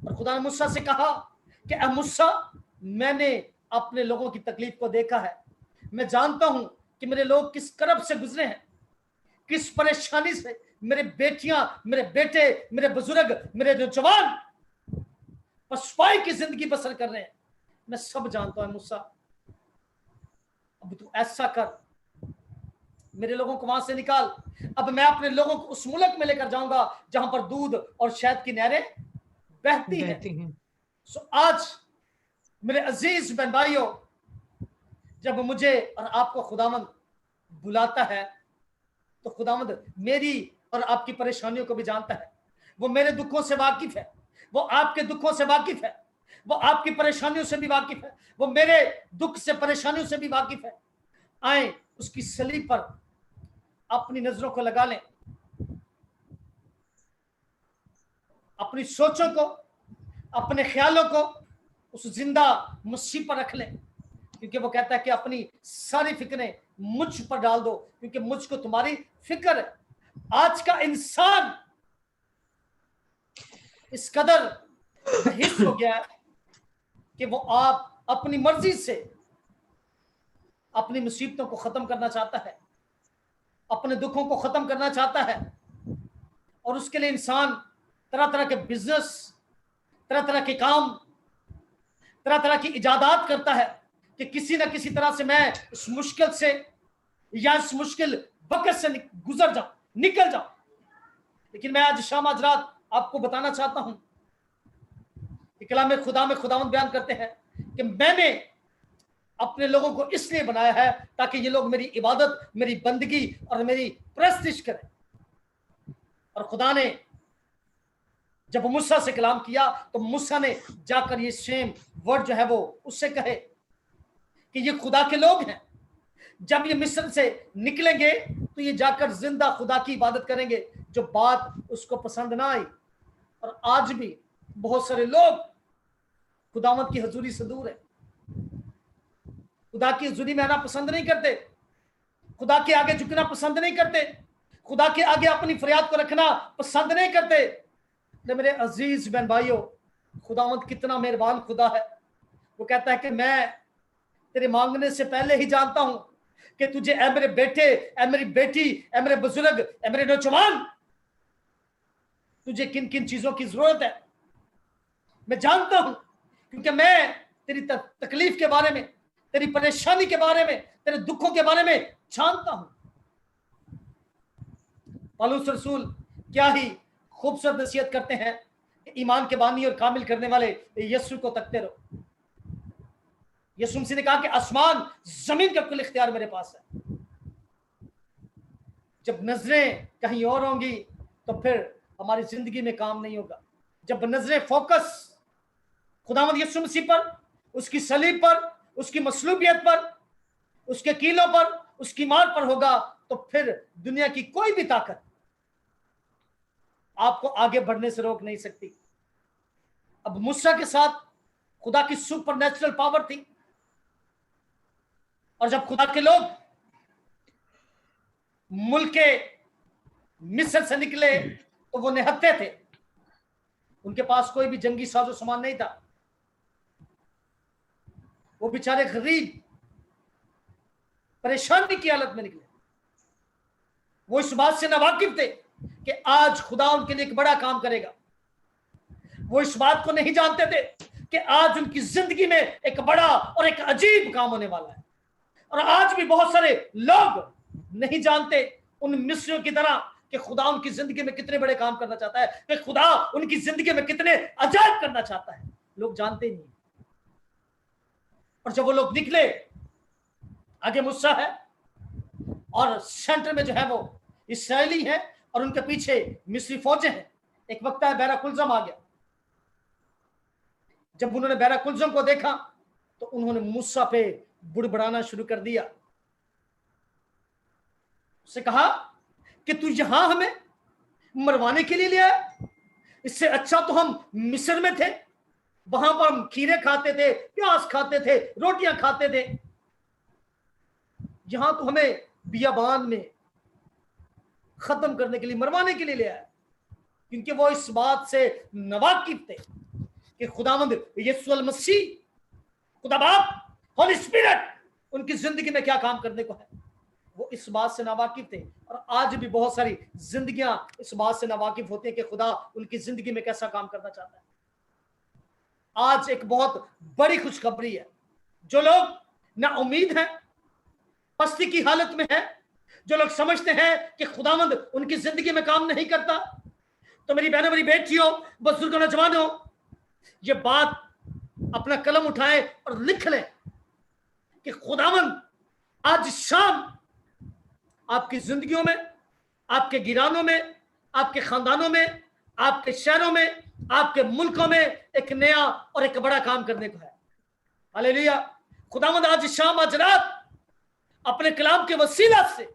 और खुदा ने मूसा से कहा कि ऐ मूसा, मैंने अपने लोगों की तकलीफ को देखा है, मैं जानता हूं कि मेरे लोग किस करब से गुजरे हैं, किस परेशानी से मेरे बेटियां, मेरे बेटे, मेरे बुजुर्ग, मेरे नौजवान पछताई की जिंदगी बसर कर रहे हैं। मैं सब जानता हूं मूसा, अब तू ऐसा कर, मेरे लोगों को वहां से निकाल। अब मैं अपने लोगों को उस मुल्क में लेकर जाऊंगा जहां पर दूध और शहद की नहरें बहती हैं। सो आज मेरे अजीज बहन भाइयों, जब मुझे और आपको खुदावंद बुलाता है तो खुदावंद मेरी और आपकी परेशानियों को भी जानता है। वो मेरे दुखों से वाकिफ है, वो आपके दुखों से वाकिफ है, वो आपकी परेशानियों से भी वाकिफ है, वो मेरे दुख से, परेशानियों से भी वाकिफ है। आए उसकी सलीब पर अपनी नजरों को लगा लें, अपनी सोचों को, अपने ख्यालों को उस जिंदा मसीह पर रख लें, क्योंकि वो कहता है कि अपनी सारी फिक्रें मुझ पर डाल दो, क्योंकि मुझको तुम्हारी फिक्र है। आज का इंसान इस कदर हिस्स हो गया है कि वो आप अपनी मर्जी से अपनी मुसीबतों को खत्म करना चाहता है, अपने दुखों को खत्म करना चाहता है, और उसके लिए इंसान तरह तरह के बिजनेस, तरह तरह के काम, तरह तरह की इजादात करता है कि किसी ना किसी तरह से मैं इस मुश्किल से या इस मुश्किल वक्त से गुजर जाऊं, निकल जाऊं। लेकिन मैं आज शाम आज रात आपको बताना चाहता हूं कि कलाम खुदा में खुदावंद बयान करते हैं कि मैंने अपने लोगों को इसलिए बनाया है ताकि ये लोग मेरी इबादत, मेरी बंदगी और मेरी परस्तिश करें। और खुदा ने जब मूसा से कलाम किया तो मूसा ने जाकर ये सेम वर्ड जो है वो उससे कहे कि ये खुदा के लोग हैं, जब ये मिस्र से निकलेंगे तो ये जाकर जिंदा खुदा की इबादत करेंगे। जो बात उसको पसंद ना आई, और आज भी बहुत सारे लोग खुदावंद की हजूरी से दूर है, खुदा की हजूरी में आना पसंद नहीं करते, खुदा के आगे झुकना पसंद नहीं करते, खुदा के आगे अपनी फरियाद को रखना पसंद नहीं करते। मेरे अजीज बहन भाइयों, खुदावंद कितना मेहरबान खुदा है। वो कहता है कि मैं तेरे मांगने से पहले ही जानता हूं कि तुझे, ऐ मेरे बेटे, ऐ मेरी बेटी, ऐ मेरे बुजुर्ग, ऐ मेरे नौजवान, तुझे किन किन चीजों की जरूरत है मैं जानता हूं, क्योंकि मैं तेरी तकलीफ के बारे में, तेरी परेशानी के बारे में, तेरे दुखों के बारे में जानता हूं। पौलुस रसूल क्या ही खूबसूरत नसीहत करते हैं कि ईमान के बानी और कामिल करने वाले यीशु को तकते रहो। यीशु मसीह ने कहा कि आसमान जमीन का कुल इख्तियार मेरे पास है। जब नजरें कहीं और होंगी तो फिर हमारी जिंदगी में काम नहीं होगा। जब नजरें फोकस खुदावंद यीशु मसीह पर, उसकी सलीब पर, उसकी मसलूबियत पर, उसके कीलों पर, उसकी मार पर होगा, तो फिर दुनिया की कोई भी ताकत आपको आगे बढ़ने से रोक नहीं सकती। अब मूसा के साथ खुदा की सुपरनेचुरल पावर थी, और जब खुदा के लोग मुल्क के मिस्र से निकले तो वो निहत्थे थे, उनके पास कोई भी जंगी साजो सामान नहीं था, वो बेचारे गरीब परेशानी की हालत में निकले। वो इस बात से नावाकिफ थे कि आज खुदा उनके लिए एक बड़ा काम करेगा। वो इस बात को नहीं जानते थे कि आज उनकी जिंदगी में एक बड़ा और एक अजीब काम होने वाला है। और आज भी बहुत सारे लोग नहीं जानते उन मिस्रियों की तरह कि खुदा उनकी जिंदगी में कितने बड़े काम करना चाहता है, कि खुदा उनकी जिंदगी में कितने अजायब करना चाहता है। लोग जानते ही नहीं। और जब वो लोग निकले, आगे मूसा है और सेंटर में जो है वो इस्राएली है और उनके पीछे मिस्री फौजें हैं। एक वक्त है बैरा कुलजम आ गया। जब उन्होंने बैरा कुलजम को देखा तो उन्होंने मूसा पे बुड़बड़ाना शुरू कर दिया। उससे कहा कि तू यहां हमें मरवाने के लिए ले आया, इससे अच्छा तो हम मिस्र में थे, वहां पर हम खीरे खाते थे, प्याज खाते थे, रोटियां खाते थे। यहां तो हमें बियाबान में खत्म करने के लिए, मरवाने के लिए ले आया। क्योंकि वो इस बात से नवाकिफ थे कि खुदावंद यीशु अल मसीह, खुदा बाप, होली स्पिरिट उनकी जिंदगी में क्या काम करने को है, वो इस बात से नावाकिफ थे। और आज भी बहुत सारी जिंदगियां इस बात से नावाकिफ होती हैं कि खुदा उनकी जिंदगी में कैसा काम करना चाहता है। आज एक बहुत बड़ी खुशखबरी है। जो लोग ना उम्मीद है, पस्ती की हालत में है, जो लोग समझते हैं कि खुदावंद उनकी जिंदगी में काम नहीं करता, तो मेरी बहनों, मेरी बेटियों, बुजुर्गों, नौजवानों, ये बात अपना कलम उठाएं और लिख लें कि खुदावंद आज शाम आपकी जिंदगियों में, आपके गिरानों में, आपके खानदानों में, आपके शहरों में, आपके मुल्कों में एक नया और एक बड़ा काम करने को है। हालेलुया। खुदावंद आज शाम, आज रात अपने कलाम के वसीला से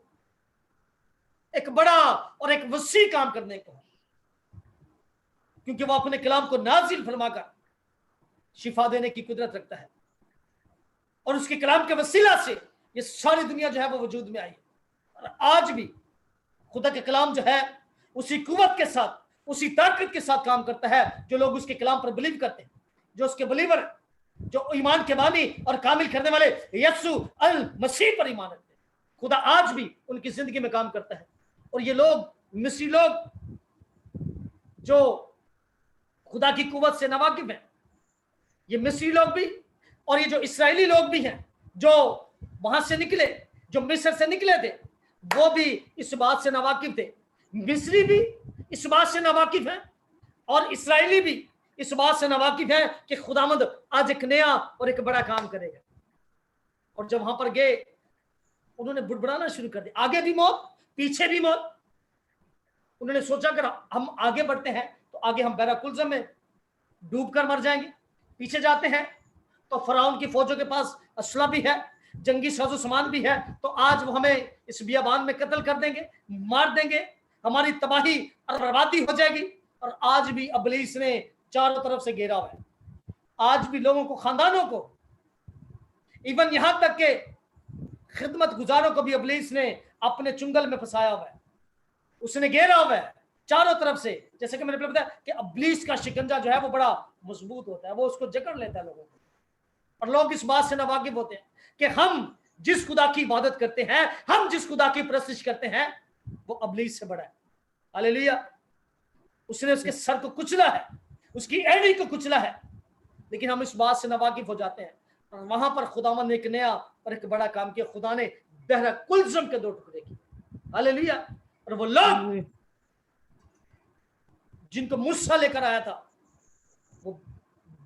एक बड़ा और एक वसी काम करने को है, क्योंकि वो अपने कलाम को नाजिल फरमाकर शिफा देने की कुदरत रखता है। और उसके कलाम के वसीला से ये सारी दुनिया जो है वो वजूद में आई। और आज भी खुदा के कलाम जो है उसी कुव्वत के साथ, उसी ताकत के साथ काम करता है जो लोग उसके कलाम पर बिलीव करते हैं, जो उसके बिलीवर हैं, जो ईमान के बानी और कामिल करने वाले यीशु अल मसीह पर ईमान रखते हैं। खुदा आज भी उनकी जिंदगी में काम करता है। और ये लोग, मिस्री लोग जो खुदा की कुव्वत से नवाकिफ हैं, ये मिस्री लोग भी और ये जो इस्राएली लोग भी हैं जो वहां से निकले, जो मिस्र से निकले थे, वो भी इस बात से नवाकिफ थे। मिस्री भी इस बात से नवाकिफ है और इस्राएली भी इस बात से नवाकिफ है कि खुदावंद आज एक नया और एक बड़ा काम करेगा। और जब वहां पर गए, उन्होंने बुड़बुड़ाना शुरू कर दिया। आगे भी मौत, पीछे भी मौत। उन्होंने सोचा अगर हम आगे बढ़ते हैं तो आगे हम बैरा कुलजम में डूब कर मर जाएंगे, पीछे जाते हैं तो फराउन की फौजों के पास असला भी है, जंगी साजो सामान भी है, तो आज वो हमें इस बियाबान में कत्ल कर देंगे, मार देंगे, हमारी तबाही और बर्बादी हो जाएगी। और आज भी इब्लीस ने चारों तरफ से घेरा हुआ है। आज भी लोगों को, खानदानों को, इवन यहां तक के खिदमत गुजारों को भी इब्लीस ने अपने चुंगल में फंसाया हुआ है। उसने घेरा हुआ है चारों तरफ से। जैसे कि मैंने बताया कि इब्लीस का शिकंजा जो है वो बड़ा मजबूत होता है, वो उसको जकड़ लेता है लोगों को। और लोग इस बात से नावाकिफ होते हैं कि हम जिस खुदा की इबादत करते हैं, हम जिस खुदा की परस्तिश करते हैं, वो इब्लीस से बड़ा है। हालेलुया। उसने उसके सर को कुचला है, उसकी एड़ी को कुचला है, लेकिन हम इस बात से नावाकिफ हो जाते हैं। और वहां पर खुदावंद ने एक नया और एक बड़ा काम किया। खुदा ने बहरा कुलजम के 2 टुकड़े किए। हालेलुया। और वो लोग जिनको मूसा लेकर आया था, वो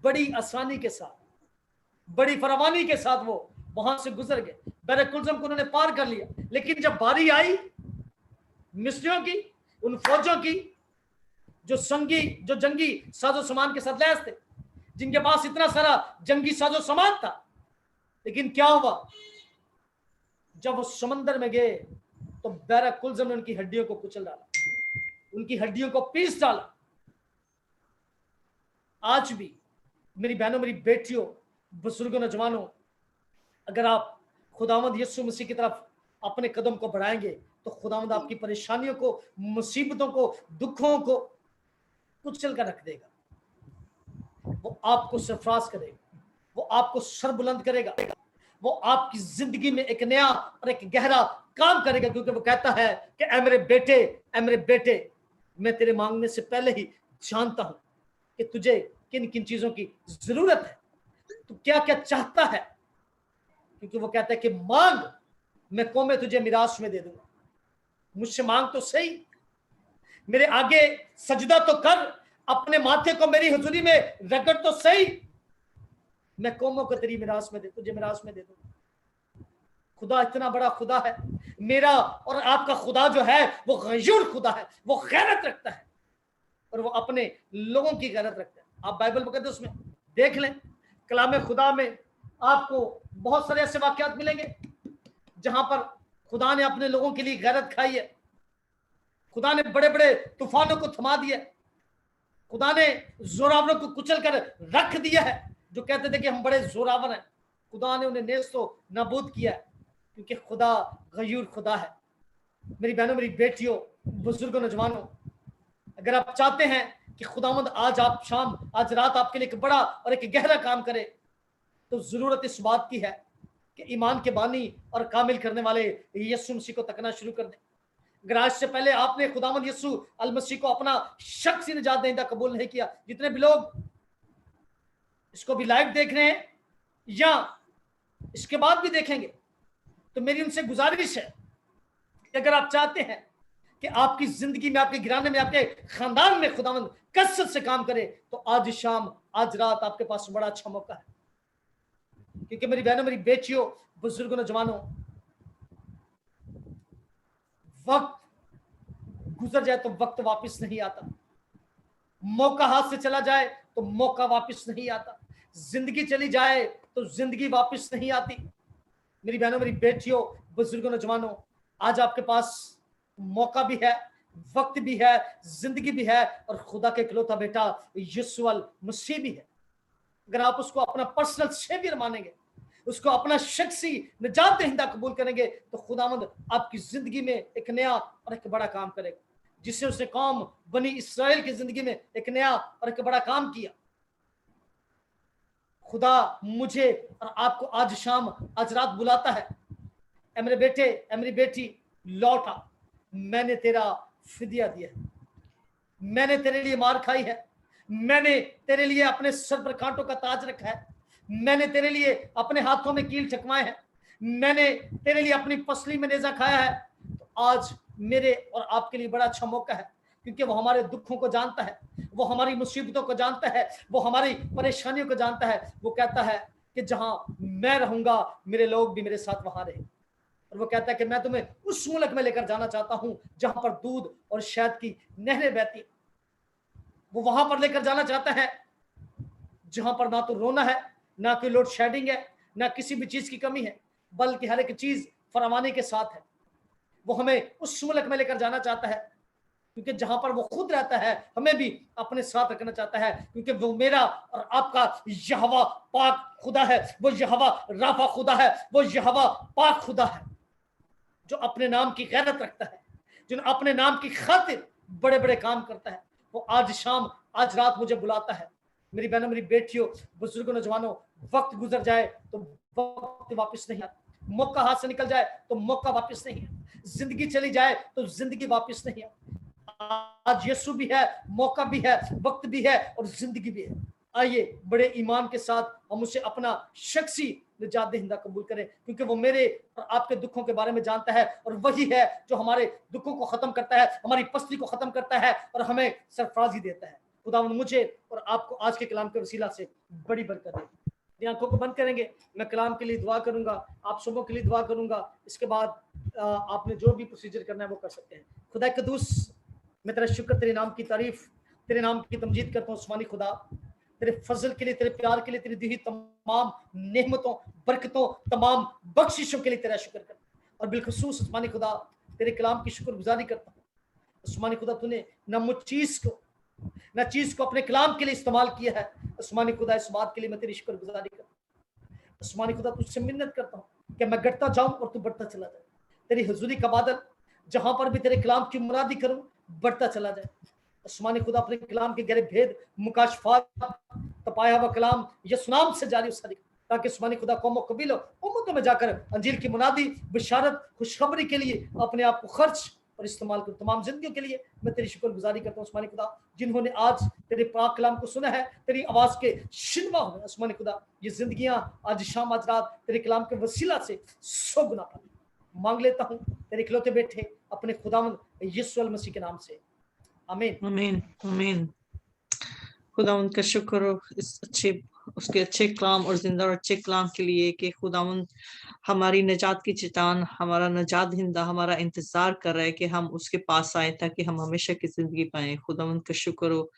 बड़ी आसानी के साथ, बड़ी फरावानी के साथ वो वहां से गुजर गए। बहरा कुलजम को उन्होंने पार कर लिया। लेकिन जब बारी आई मिस्रियों की, उन फौजों की जो जंगी साजो सामान के साथ लैस थे, जिनके पास इतना सारा जंगी साजो सामान था, लेकिन क्या हुआ, जब वो समंदर में गए तो बैरा कुलजम ने उनकी हड्डियों को कुचल डाला, उनकी हड्डियों को पीस डाला। आज भी मेरी बहनों, मेरी बेटियों, बुजुर्गों, नौजवानों, अगर आप खुदावंद यीशु मसीह की तरफ अपने कदम को बढ़ाएंगे तो खुदावंद आपकी परेशानियों को, मुसीबतों को, दुखों को कुचल कर रख देगा। वो आपको सरफराज करेगा, वो आपको सर बुलंद करेगा, वो आपकी जिंदगी में एक नया और एक गहरा काम करेगा, क्योंकि वो कहता है कि ऐ मेरे बेटे, ऐ मेरे बेटे, मैं तेरे मांगने से पहले ही जानता हूं कि तुझे किन किन चीजों की जरूरत है, तू क्या क्या चाहता है। क्योंकि वो कहता है कि मांग, मैं कौमें तुझे मिरास में दे दूंगा। मुझसे मांग तो सही, मेरे आगे सजदा तो कर, अपने माथे को मेरी हुजूरी में रगड़ तो सही, मैं कौमों को तेरी मिरास में तुझे मिरास में दे दूंगा। खुदा इतना बड़ा खुदा है। मेरा और आपका खुदा जो है वो गयूर खुदा है, वो गैरत रखता है और वो अपने लोगों की गैरत रखता है। आप बाइबल मुकद्दस उसमें देख लें, कलाम खुदा में आपको बहुत सारे ऐसे वाकयात मिलेंगे जहां पर खुदा ने अपने लोगों के लिए गैरत खाई है। खुदा ने बड़े बड़े तूफानों को थमा दिया, खुदा ने जोरावरों को कुचल कर रख दिया है, जो कहते थे कि हम बड़े जोरावर हैं। खुदा ने उन्हें नेस्तो नाबूद किया है, क्योंकि खुदा गयूर खुदा है। मेरी बहनों, मेरी बेटियों, बुजुर्गों, नौजवानों, अगर आप चाहते हैं कि खुदावंद आज आप शाम, आज रात आपके लिए एक बड़ा और एक गहरा काम करे, तो जरूरत इस बात की है कि ईमान के बानी और कामिल करने वाले यीशु मसीह को तकना शुरू कर दें। अगर आज से पहले आपने खुदावंद यीशु अल मसीह को अपना शख्सी निजात दहिंदा कबूल नहीं किया, जितने भी लोग इसको भी लाइव देख रहे हैं या इसके बाद भी देखेंगे, तो मेरी उनसे गुजारिश है कि अगर आप चाहते हैं कि आपकी जिंदगी में, आपके घराने में, आपके खानदान में खुदावंद कसरत से काम करे, तो आज शाम, आज रात आपके पास बड़ा अच्छा मौका है। क्योंकि मेरी बहनों, मेरी बेटियों, बुजुर्गों, नौजवानों, वक्त गुजर जाए तो वक्त वापस नहीं आता, मौका हाथ से चला जाए तो मौका वापस नहीं आता, जिंदगी चली जाए तो जिंदगी वापस नहीं आती। मेरी बहनों, मेरी बेटियों, बुजुर्गों, नौजवानों, आज आपके पास मौका भी है, वक्त भी है, जिंदगी भी है, और खुदा के इकलौता बेटा यीशु अल मसीह भी है। अगर आप उसको अपना पर्सनल सेवियर मानेंगे, उसको अपना शख्सी निजात दहिंदा कबूल करेंगे, तो खुदावंद आपकी जिंदगी में एक नया और एक बड़ा काम करेगा, जिससे उसने कौम बनी इस्राएल की जिंदगी में एक नया और एक बड़ा काम किया। खुदा मुझे और आपको आज शाम, आज रात बुलाता है, ऐ मेरे बेटे, ऐ मेरी बेटी, लौट आ, मैंने तेरा फिदिया दिया है, मैंने तेरे लिए मार खाई है, मैंने तेरे लिए अपने सर पर कांटों का ताज रखा है, मैंने तेरे लिए अपने हाथों में कील चकवाए हैं, मैंने तेरे लिए अपनी पसली में नेजा खाया है। तो आज मेरे और आपके लिए बड़ा अच्छा मौका है, क्योंकि वो हमारे दुखों को जानता है, वो हमारी मुसीबतों को जानता है, वो हमारी परेशानियों को जानता है। वो कहता है कि जहां मैं रहूंगा मेरे लोग भी मेरे साथ वहां रहे, और वो कहता है कि मैं तुम्हें उस मुल्क में लेकर जाना चाहता हूं जहां पर दूध और शहद की नहरें बहती। वो वहां पर लेकर जाना चाहता है जहां पर ना तो रोना है, ना कोई लोड शेडिंग है, ना किसी भी चीज की कमी है, बल्कि हर एक चीज फरावानी के साथ है। वो हमें उस मुल्क में लेकर जाना चाहता है, क्योंकि जहां पर वो खुद रहता है हमें भी अपने साथ रखना चाहता है, क्योंकि वो मेरा और आपका यहोवा पाक खुदा है, वो यहोवा राफा खुदा है, वो यहोवा पाक खुदा है, जो अपने नाम की गैरत रखता है, जो अपने नाम की खातिर बड़े बड़े काम करता है। वो आज शाम, आज रात मुझे बुलाता है। मेरी बहनों, मेरी बेटियों, बुजुर्गों, नौजवानों, वक्त गुजर जाए तो वक्त वापस नहीं आता, मौका हाथ से निकल जाए तो मौका वापस नहीं आता, जिंदगी चली जाए तो जिंदगी वापस नहीं आती। आज यीशु भी है, मौका भी है, वक्त भी है और जिंदगी भी है। आइए बड़े ईमान के साथ हम उसे अपना शख्सी निजात दहिंदा कबूल करें, क्योंकि वो मेरे और आपके दुखों के बारे में जानता है, और वही है जो हमारे दुखों को खत्म करता है, हमारी पसली को खत्म करता है और हमें सरफराजी देता है। खुदावंद मुझे और आपको आज के कलाम के वसीला से बड़ी बरकत दे। आंखों को बंद करेंगे, मैं कलाम के लिए दुआ करूंगा, आप सबों के लिए दुआ करूंगा, इसके बाद आपने जो भी प्रोसीजर करना है वो कर सकते हैं। खुदा कदूस, मैं तेरा शुक्र, तेरे नाम की तारीफ, तेरे नाम की तमजीद करता हूँ। उस्मानी खुदा, तेरे फजल के लिए, तेरे प्यार के लिए, तेरी दी हुई तमाम नेमतों, बरकतों, तमाम बख्शिशों के लिए तेरा शुक्र करता हूं। और बिलखुसूस उस्मानी खुदा, तेरे कलाम की शुक्रगुजारी करता हूँ। आसमानी खुदा तूने न चीज को अपने कलाम के लिए इस्तेमाल किया है। आसमानी खुदा इस बात के लिए मैं तेरी शुक्रगुजारी करता हूँ। आसमानी खुदा तुझसे मिन्नत करता हूँ कि मैं घटता जाऊं और तू बढ़ता चला जाए। तेरी हुजूरी का बादल जहां पर भी तेरे कलाम की मुरादी करूं बढ़ता चला जाए। आसमानी खुदा अपने कलाम के गहरे भेद मुकाशफात तपाया हुआ कलाम यीशु नाम से जारी उसारी, ताकि आसमानी खुदा कौमों कबीलों उम्मतों में जाकर अंजील की मुनादी बिशारत खुशखबरी के लिए अपने आप को खर्च और इस्तेमाल करूं। तमाम जिंदगियों के लिए मैं तेरी शुक्रगुजारी करता हूं आसमानी खुदा, जिन्होंने आज तेरे पाक कलाम को सुना है, तेरी आवाज के शिनवा हुए। आसमानी खुदा ये जिंदगियां आज शाम आज रात तेरे कलाम के वसीला से 100 गुना पाए मांग लेता हूं तेरे इकलौते बेटे अपने खुदावंद यीशु मसीह के नाम से, आमीन। आमीन आमीन। खुदावंद का शुक्र हो उसके अच्छे कलाम और जिंदा और अच्छे कलाम के लिए कि खुदावंद हमारी नजात की चट्टान, हमारा नजात हिंदा हमारा इंतजार कर रहा है कि हम उसके पास आए ताकि हम हमेशा की जिंदगी पाए। खुदावंद का शुक्र हो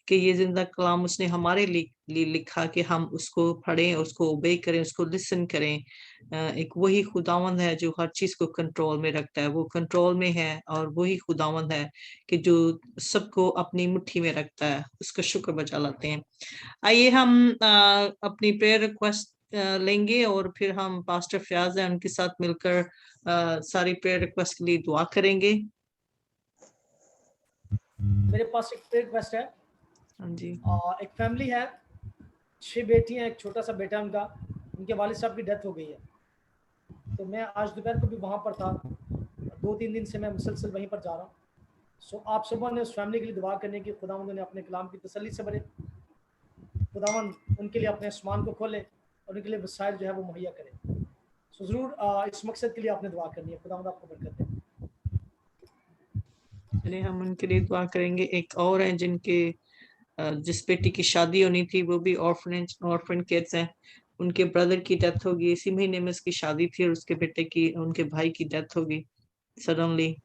कि ये जिंदा कलाम उसने हमारे लिए लिखा कि हम उसको पढ़ें, उसको ओबे करें, उसको लिसन करें। एक वही खुदावंद है जो हर चीज को कंट्रोल में रखता है, वो कंट्रोल में है और वही खुदावंद है कि जो सबको अपनी मुट्ठी में रखता है। उसका शुक्र बजा लाते हैं। आइए हम अपनी प्रेयर रिक्वेस्ट लेंगे और फिर हम पास्टर फयाज है उनके साथ मिलकर सारी प्रेयर रिक्वेस्ट के लिए दुआ करेंगे। मेरे पास एक प्रेयर रिक्वेस्ट है। हाँ जी। एक फैमिली है, 6 बेटियां, एक छोटा सा बेटा उनका, उनके वालिद साहब की डेथ हो गई है। तो मैं आज दोपहर को भी वहां पर था, 2-3 दिन से मैं मुसलसल वहीं पर जा रहा हूँ। सो आप सबों ने उस फैमिली के लिए दुआ करने की, खुदावंद ने अपने कलाम की तसल्ली से भरे, खुदावंद उनके लिए अपने आसमान को खोले और उनके लिए वसाइल जो है वो मुहैया करे। सो जरूर इस मकसद के लिए आपने दुआ करनी है। खुदावंद आपको बरकत दे। चलिए हम उनके लिए दुआ करेंगे। एक और है जिनके जिस बेटी की शादी होनी थी, वो भी ऑर्फन किड्स हैं, उनके ब्रदर की डेथ होगी। इसी महीने में उसकी शादी थी और उसके बेटे की, उनके भाई की डेथ होगी सडनली।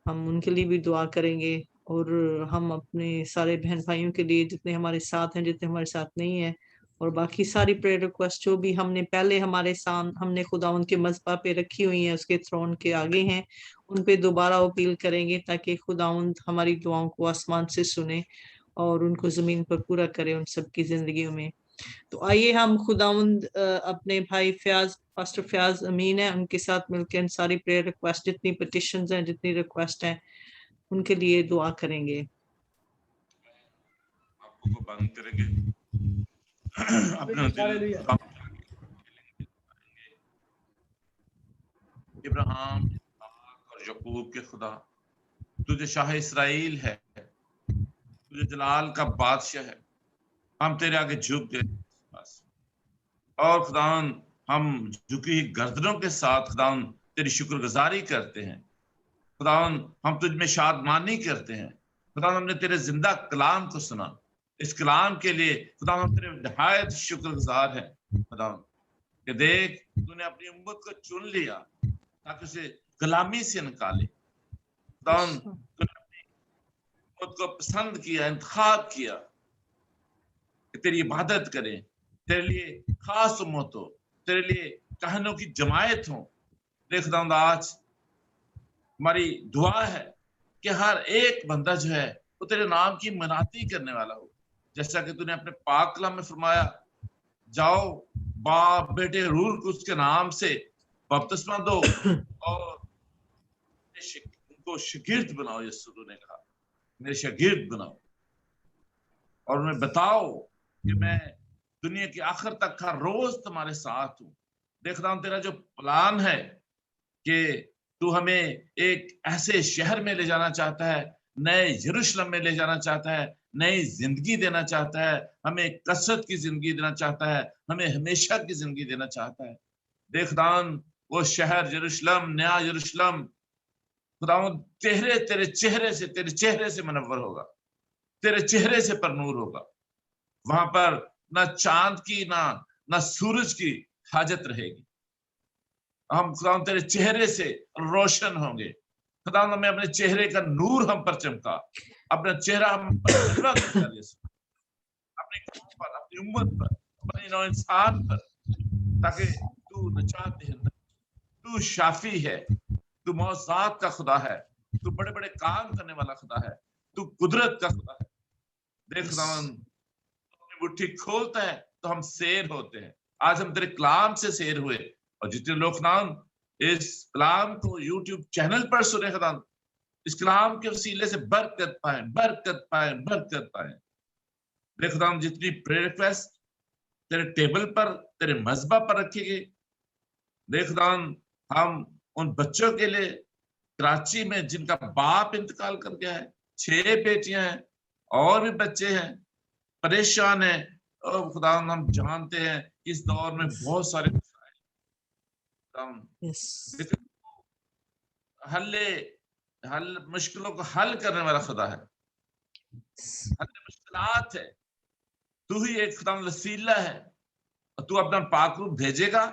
हम उनके लिए भी दुआ करेंगे और हम अपने सारे बहन भाइयों के लिए जितने हमारे साथ हैं, जितने हमारे साथ नहीं है, और बाकी सारी प्रेयर रिक्वेस्ट जो भी हमने पहले हमने खुदावंद के मज़बा पे रखी हुई हैं, उसके थ्रोन के आगे हैं, उन पे दोबारा अपील करेंगे ताकि खुदावंद हमारी दुआओं को आसमान से सुने और उनको जमीन पर पूरा करे उन सबकी जिंदगियों में। तो आइए हम खुदावंद अपने भाई पास्टर फयाज अमीन है, उनके साथ मिलकर सारी प्रेयर रिक्वेस्ट, जितनी पिटिशंस हैं, जितनी रिक्वेस्ट हैं, उनके लिए दुआ करेंगे। आपको को बंद करेंगे अपने दिल इब्राहिम और यकूब के खुदा, तुझे शाह इस्राएल है, तुझे जलाल का बादशाह है। हम तेरे आगे झुक गए और खुदावन हम झुकी गर्दनों के साथ खुदावन तेरी शुक्रगुजारी करते हैं। खुदावन हम तुझ में शादमानी करते हैं। खुदावन हमने तेरे जिंदा कलाम को सुना, इस कलाम के लिए खुदावन हम तेरे नहायत शुक्रगुजार हैं। खुदावन कि देख तूने अपनी उम्मत को चुन लिया ताकि उसे गुलामी से निकाले। खुदावन तूने अपनी उम्मत को पसंद किया, इंतखाब किया कि तेरी इबादत करें, तेरे लिए खास उम्मत हो, तेरे लिए कहनों की जमायत हो। देख खुदावंद आज हमारी दुआ है कि हर एक बंदा जो है वो तेरे नाम की मनाती करने वाला हो, जैसा कि तूने अपने पाक कलाम में फरमाया, जाओ बाप बेटे रूह को उसके नाम से बपतिस्मा दो और उनको शागिर्द बनाओ। यीशु ने कहा मेरे शागिर्द बनाओ और उन्हें बताओ कि मैं दुनिया के आखिर तक हर रोज तुम्हारे साथ हूं। देखता हूं तेरा जो प्लान है कि तू हमें एक ऐसे शहर में ले जाना चाहता है, नए यरूशलेम में ले जाना चाहता है, नई जिंदगी देना चाहता है, हमें कसरत की जिंदगी देना चाहता है, हमें हमेशा की जिंदगी देना चाहता है। देखदान वो शहर यरूशलेम, नया यरूशलेम खुदावंद तेरे चेहरे से मनव्वर होगा, तेरे चेहरे से परनूर होगा। वहां पर ना चांद की ना सूरज की हाजत रहेगी। हम खुदावंद तेरे चेहरे से रोशन होंगे। खुदावंद हमें अपने चेहरे का नूर हम पर चमका, अपना चेहरा हम पर अपने कौम पर, अपनी उम्मत पर, अपने नौ इंसान पर, ताकि तू नजात दे, तू शाफी है, तू मौजूद का खुदा है, तू बड़े बड़े काम करने वाला खुदा है, तू कुदरत का खुदा है। देख खुदावन अपनी मुट्ठी खोलता है तो हम शेर होते हैं। आज हम तेरे कलाम से शेर हुए, और जितने लोग खुदावन इस कलाम को यूट्यूब चैनल पर सुने खुदावन, इस कलाम के वसीले से बरकत पाए, बरकत पाए, बरकत पाए। देख खुदावन जितनी प्रेयर रिक्वेस्ट तेरे टेबल पर, तेरे मज़बा पर रखी गई, देख खुदावन हम उन बच्चों के लिए कराची में जिनका बाप इंतकाल कर गया है, 6 बेटियां हैं और भी बच्चे हैं, परेशान हैं, और खुदा हम जानते हैं इस दौर में बहुत सारे हल मुश्किलों को हल करने वाला खुदा है, हल मुश्किलात है। तू ही एक खुदा वसीला है, और तू अपना पाक रूप भेजेगा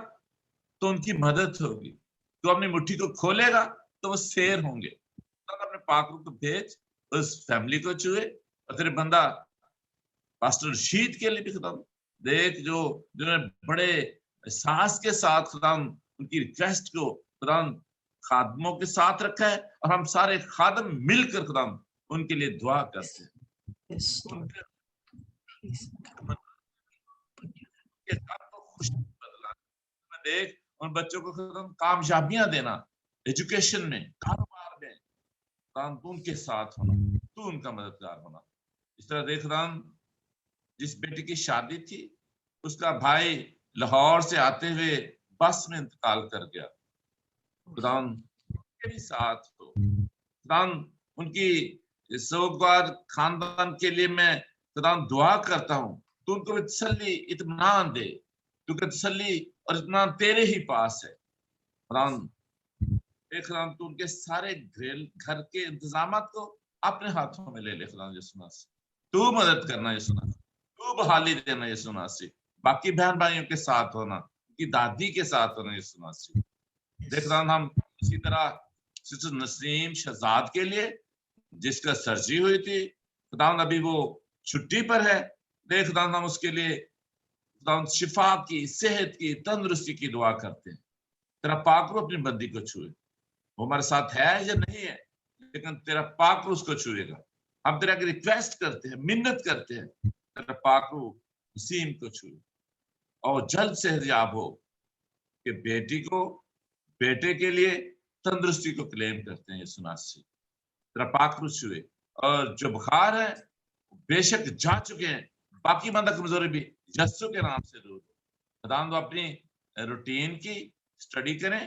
तो उनकी मदद होगी। तू अपनी मुट्ठी को खोलेगा तो वो शेर होंगे। तो अपने पाक रूप को भेज, उस फैमिली को छुए, और तेरे बंदा पास्टर रशीद के लिए भी खुदा देख, जो जिन्होंने बड़े एहसास के साथ खुदा उनकी रिक्वेस्ट को खुदा खादमों के साथ रखा है, और हम सारे खादम मिलकर खुदा उनके लिए दुआ करते हैं। देख उन बच्चों को खुदा कामयाबियां देना, एजुकेशन में, कारोबार में, तू उनके साथ होना, तू उनका मददगार होना। इस तरह देख जिस बेटी की शादी थी, उसका भाई लाहौर से आते हुए बस में इंतकाल कर गया, खुदा उनके भी साथ हो। खुदा उनकी सोगवार खानदान के लिए मैं खुदा दुआ करता हूँ, तू उनको तसल्ली इत्मीनान दे, क्योंकि तसल्ली और इत्मीनान तेरे ही पास है। खुदा तू उनके सारे घर के इंतजामात को अपने हाथों में ले ले। खुदा यीशु मसीह तू मदद करना, यीशु मसीह तू बहाली देना, यीशु मसीह बाकी बहन भाइयों के साथ होना, उनकी दादी के साथ होना, यीशु मसीह। देख रहा हम इसी तरह सिस्टर नसीम शहजाद के लिए, जिसका सर्जरी हुई थी, खुदा अभी वो छुट्टी पर है, देख रहा हम उसके लिए शिफा की, सेहत की, तंदुरुस्ती की दुआ करते हैं। तेरा पाक रूह अपनी बंदी को छुए, वो हमारे साथ है या नहीं है, लेकिन तेरा पाक रूह उसको छुएगा। हम तेरा की रिक्वेस्ट करते हैं, मिन्नत करते हैं, तेरा पाक रूह नसीम को छुए और जल्द सेहतयाब हो, कि बेटी को, बेटे के लिए तंदुरुस्ती को क्लेम करते हैं। यीशु मसीह तेरा पाक रूह छुए, और जो बुखार है बेशक जा चुके हैं, बाकी बंदा कमजोरी भी यीशु के नाम से दूर। खुदा दो अपनी रूटीन की स्टडी करें,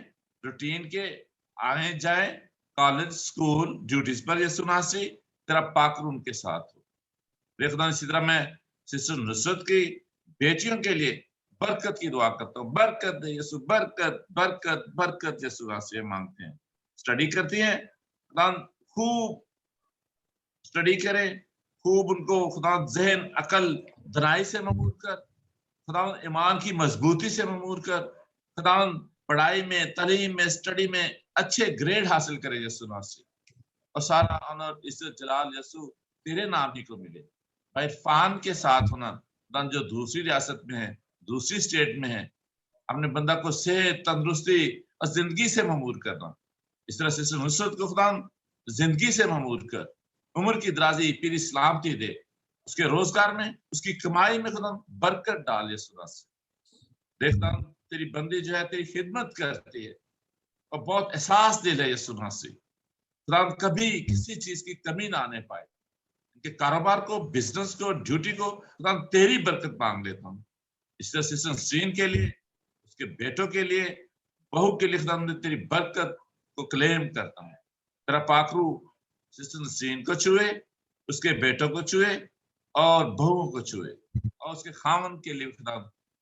रूटीन के आए जाए, कॉलेज स्कूल ड्यूटीज पर, यीशु मसीह तेरा पाक रूह उनके साथ हो। खुदा इसी तरह मैं सिस्टर नुसरत की बेटियों के लिए बरकत की दुआ करता हूँ, बरकत दे यीशु, बरकत बरकत बरकत यीशु मसीह मांगते हैं। स्टडी करती हैं, खुदा खूब स्टडी करें, खूब उनको खुदा जहन अकल दराई से ममूर कर, खुदा ईमान की मजबूती से ममूर कर, खुदा पढ़ाई में, तालीम में, स्टडी में अच्छे ग्रेड हासिल करे यीशु मसीह, और सारा ऑनर, इज्जत, जलाल यीशु तेरे नाम ही को मिले। भाई फान के साथ होना, जो दूसरी रियासत में है, दूसरी स्टेट में है, अपने बंदा को सेहत, तंदुरुस्ती और जिंदगी से ममूर करना। इस तरह से नुसरत को खुदा जिंदगी से ममूर कर, उम्र की दराजी, पीरी सलामती दे, उसके रोजगार में, उसकी कमाई में खुदा बरकत डाल। यीशु मसीह देखता हूं तेरी बंदी जो है तेरी खिदमत करती है और बहुत एहसास दिल है यीशु मसीह, खुदा कभी किसी चीज की कमी ना आने पाए। इनके कारोबार को, बिजनेस को, ड्यूटी को खुदा तेरी बरकत मांग लेता हूँ। इस तरह सिस्टर नसरीन के लिए, उसके बेटों के लिए, बहू के लिए खुदा तेरी बरकत को क्लेम करता हूँ। तेरा पाक रूह सिस्टर नसरीन को छुए, उसके बेटों को छुए और बहुओं को छुए, और उसके खामन के लिए खुदा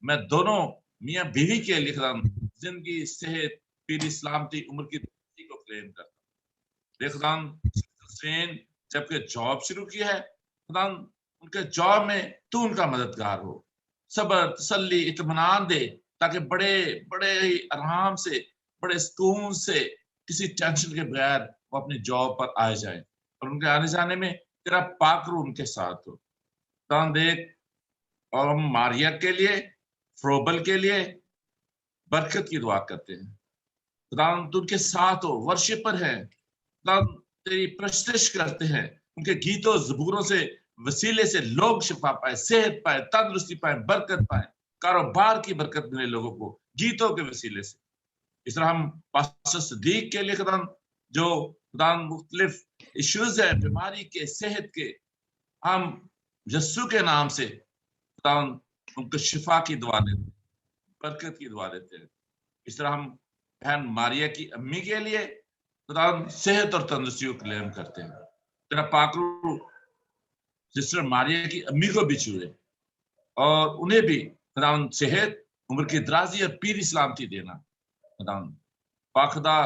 मैं दोनों मियाँ बीवी के लिए खुदा जिंदगी, सेहत, पीरी सलामती, उम्र की को क्लेम करता हूँ। देख खुदा नसरीन जबकि जॉब शुरू की है, खुदा उनके जॉब में तू उनका मददगार हो, सब्र, तसल्ली, इत्मीनान दे, ताकि बड़े बड़े ही आराम से, बड़े सुकून से, किसी टेंशन के बगैर वो अपनी जॉब पर आ जाए, और उनके आने जाने में तेरा पाक रूह उनके साथ हो। देख, और हम मारिया के लिए, फ्रोबल के लिए बरकत की दुआ करते हैं। खुदावन तू उनके साथ हो, वर्शिपर है खुदावन, तेरी प्रस्तुति करते हैं, उनके गीतों ज़बूरों से वसीले से लोग शिफा पाए, सेहत पाए, तंदुरुस्ती पाए, बरकत पाए, कारोबार की बरकत मिले लोगों को गीतों के वसीले से। इस तरह हम पास्टर सदीक के लिए खुदावन जो खुदावन मुख्तलिफ इश्यूज है बीमारी के, सेहत के, हम यस्सु के नाम से खुदावन उनको शिफा की दुआ देते हैं, बरकत की दुआ देते हैं। इस तरह हम बहन मारिया की अम्मी के लिए खुदावन सेहत और तंदुरुस्ती को क्लेम करते हैं। तेरा पाकरू सिस्टर मारिया की अम्मी को भी छुए और उन्हें भी खुदावन सेहत, उम्र की दराजी और पीरी सलामती देना खुदावन पाखुदा।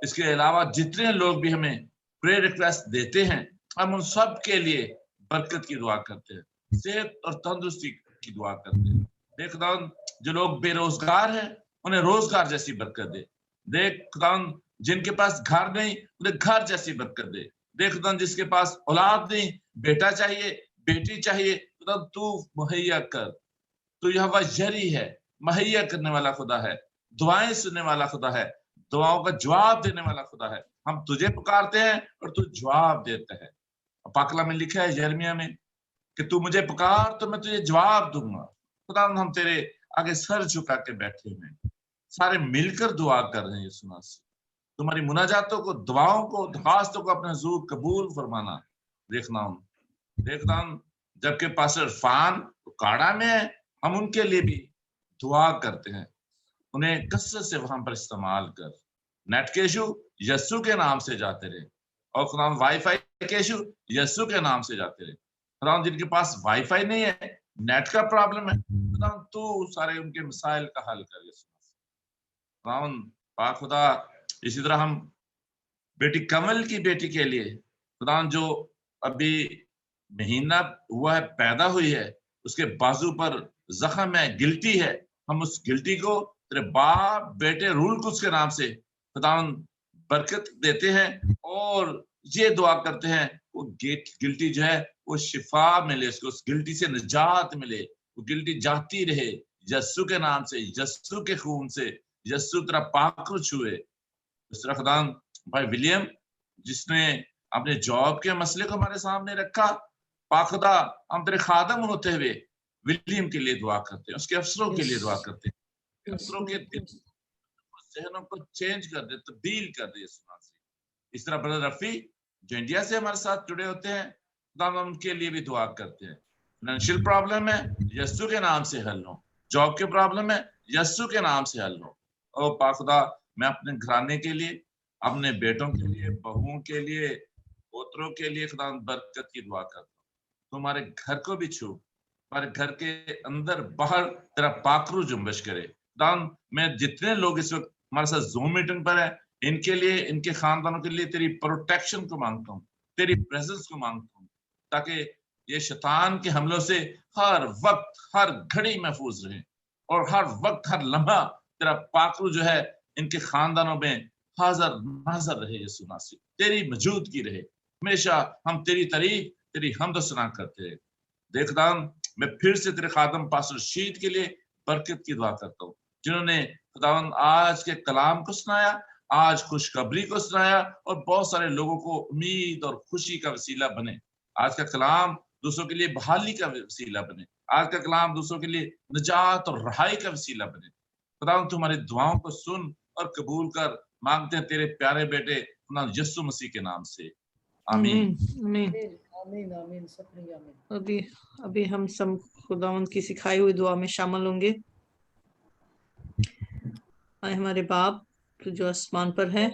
इसके अलावा जितने लोग भी हमें प्रेयर रिक्वेस्ट देते हैं, हम उन सब के लिए बरकत की दुआ करते हैं, सेहत और तंदुरुस्ती की दुआ करते हैं। देख खुदावन जो लोग बेरोजगार हैं उन्हें रोजगार जैसी बरकत दे। देख खुदावन जिनके पास घर नहीं उन्हें घर जैसी बरकत दे। देख खुदावन जिसके पास औलाद नहीं, बेटा चाहिए, बेटी चाहिए, खुदावन तू मुहैया कर। तू यहोवा जरी है, मुहैया करने वाला खुदा है, दुआएं सुनने वाला खुदा है, दुआओं का जवाब देने वाला खुदा है। हम तुझे पुकारते हैं और तू जवाब देता है। पाकला में लिखा है यिर्मयाह में कि तू मुझे पुकार तो मैं तुझे जवाब दूंगा। खुदा हम तेरे आगे सर झुका के बैठे हुए हैं, सारे मिलकर दुआ कर रहे हैं यीशु मसीह। तुम्हारी मुनाजातों को, दुआओं को, दरखास्तों को अपने हुजूर कबूल फरमाना। देखना जबकि पास्टर इरफान काड़ा में है, हम उनके लिए भी दुआ करते हैं, उन्हें कसरत से वहां पर इस्तेमाल कर। नेट के इशू यस्सु के नाम से जाते रहे और खुदा वाईफाई के इशू यस्सु के नाम से जाते रहे। खुदा जिनके पास वाईफाई नहीं है, नेट का प्रॉब्लम है, खुदा तू सारे उनके मसाइल का हल कर। खुदा इसी तरह हम बेटी कमल की बेटी के लिए खुदा जो अभी महीना हुआ है, पैदा हुई है, उसके बाजू पर जख्म है, गिल्टी है, हम उस गिल्टी को तेरे बाप बेटे रूल कुछ के नाम से खुदावन बरकत देते हैं और ये दुआ करते हैं वो गिल्टी जो है वो शिफा मिले, उसको उस गिल्टी से निजात मिले, वो गिल्टी जाती रहे यस्सु के नाम से, यस्सु के खून से, यस्सु तेरा पाक छुए। इस तरह खुदावन भाई विलियम जिसने अपने जॉब के मसले को हमारे सामने रखा, पाखुदा हम तेरे खादम होते हुए विलियम के लिए दुआ करते हैं, उसके अफसरों के लिए दुआ करते हैं, अफसरों के जहनों को चेंज कर दे, तब्दील कर दे। इस तरह ब्रदर रफी जो इंडिया से हमारे साथ जुड़े होते हैं, खुदा हम उनके लिए भी दुआ करते हैं। फाइनेंशियल प्रॉब्लम है, यस्सु के नाम से हल हो। जॉब के प्रॉब्लम है, यस्सु के नाम से हल हो। और पाखुदा मैं अपने घराने के लिए, अपने बेटों के लिए, बहुओं के लिए, पोतरों के लिए खुदा बरकत की दुआ करता हूँ। तुम्हारे घर को भी छू, हमारे घर के अंदर बाहर तेरा पाकरू जुम्बश करे। खुदा मैं जितने लोग इस वक्त हमारे साथ ज़ूम मीटिंग पर है, इनके लिए, इनके खानदानों के लिए तेरी प्रोटेक्शन को मांगता हूँ, तेरी प्रेजेंस को मांगता हूँ, ताकि ये शैतान के हमलों से हर वक्त हर घड़ी महफूज रहे और हर वक्त हर लम्हा तेरा पाकरू जो है इनके खानदानों में हाजिर नाज़र रहे। यीशु मसीह तेरी मौजूदगी रहे, हमेशा हम तेरी तारीफ, तेरी हम्द सना करते रहे। देखदा मैं फिर से तेरे खादम पास्टर शीत के लिए बरकत की दुआ करता हूँ, जिन्होंने खुदावन आज के कलाम को सुनाया, आज खुशखबरी को सुनाया और बहुत सारे लोगों को उम्मीद और खुशी का वसीला बने। आज का कलाम दूसरों के लिए बहाली का वसीला बने, आज का कलाम दूसरों के लिए निजात और रहाई का वसीला बने। खुदावन तुम्हारी दुआओं को सुन और कबूल कर, मांगते हैं तेरे प्यारे बेटे यीशु मसीह के नाम से, आमीन। आमीन। आमीन आमीन सपनी आमीन। अभी हम सब खुदावंद की सिखाई हुई दुआ में शामिल होंगे। आए हमारे बाप जो आसमान पर है,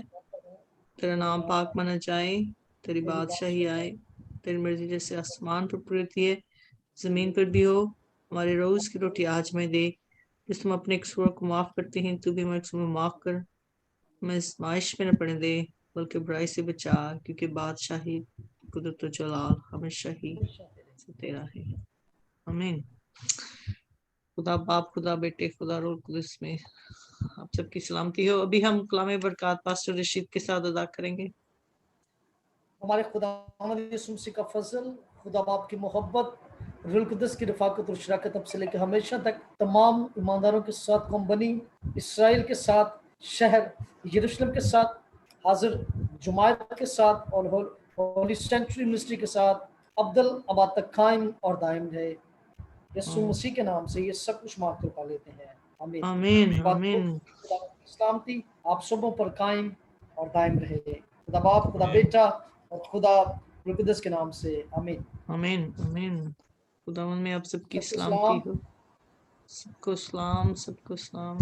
तेरा नाम पाक माना जाए, तेरी बादशाही आए, तेरी मर्जी जैसे आसमान पर पूरी होती है जमीन पर भी हो। हमारे रोज की रोटी आज में दे, जिस तुम अपने कसूरों को माफ करते हैं तू भी हमारे कसूर माफ कर, हमें आज़माइश में न पड़ने दे बल्कि बुराई से बचा, क्योंकि बादशाही कुदरत और जलाल हमेशा ही तेरा है, आमीन। खुदा बाप, खुदा बेटे, खुदा रूह कुदस में आप सबकी सलामती हो। अभी हम कलाम बरकत पास्टर रशीद के साथ अदा करेंगे। हमारे खुदा यीशु मसीह का फजल, खुदा बाप की मोहब्बत, रूह कुदस की रफाकत और शराकत अब से लेकर हमेशा तक तमाम ईमानदारों के साथ कौम बनी इसराइल के साथ शहर यरूशलेम के साथ, हाजिर जुमायत के साथ और होली सेंचुरी मिनिस्ट्री के साथ अब्दुल अबाद तक कायम और दायम रहे। यीशु मसीह के नाम से ये सब कुछ मांग कर लेते हैं, आमीन। आमीन बात आमीन खुदा की सलामती आप सबों पर कायम और दायम रहे। खुदा बाप, खुदा बेटा और खुदा रूह कुदस के नाम से, आमीन। आमीन आमीन। खुदावन में आप सबकी सबको सलामती सलाम। हो। सबको सलाम, सबको सलाम।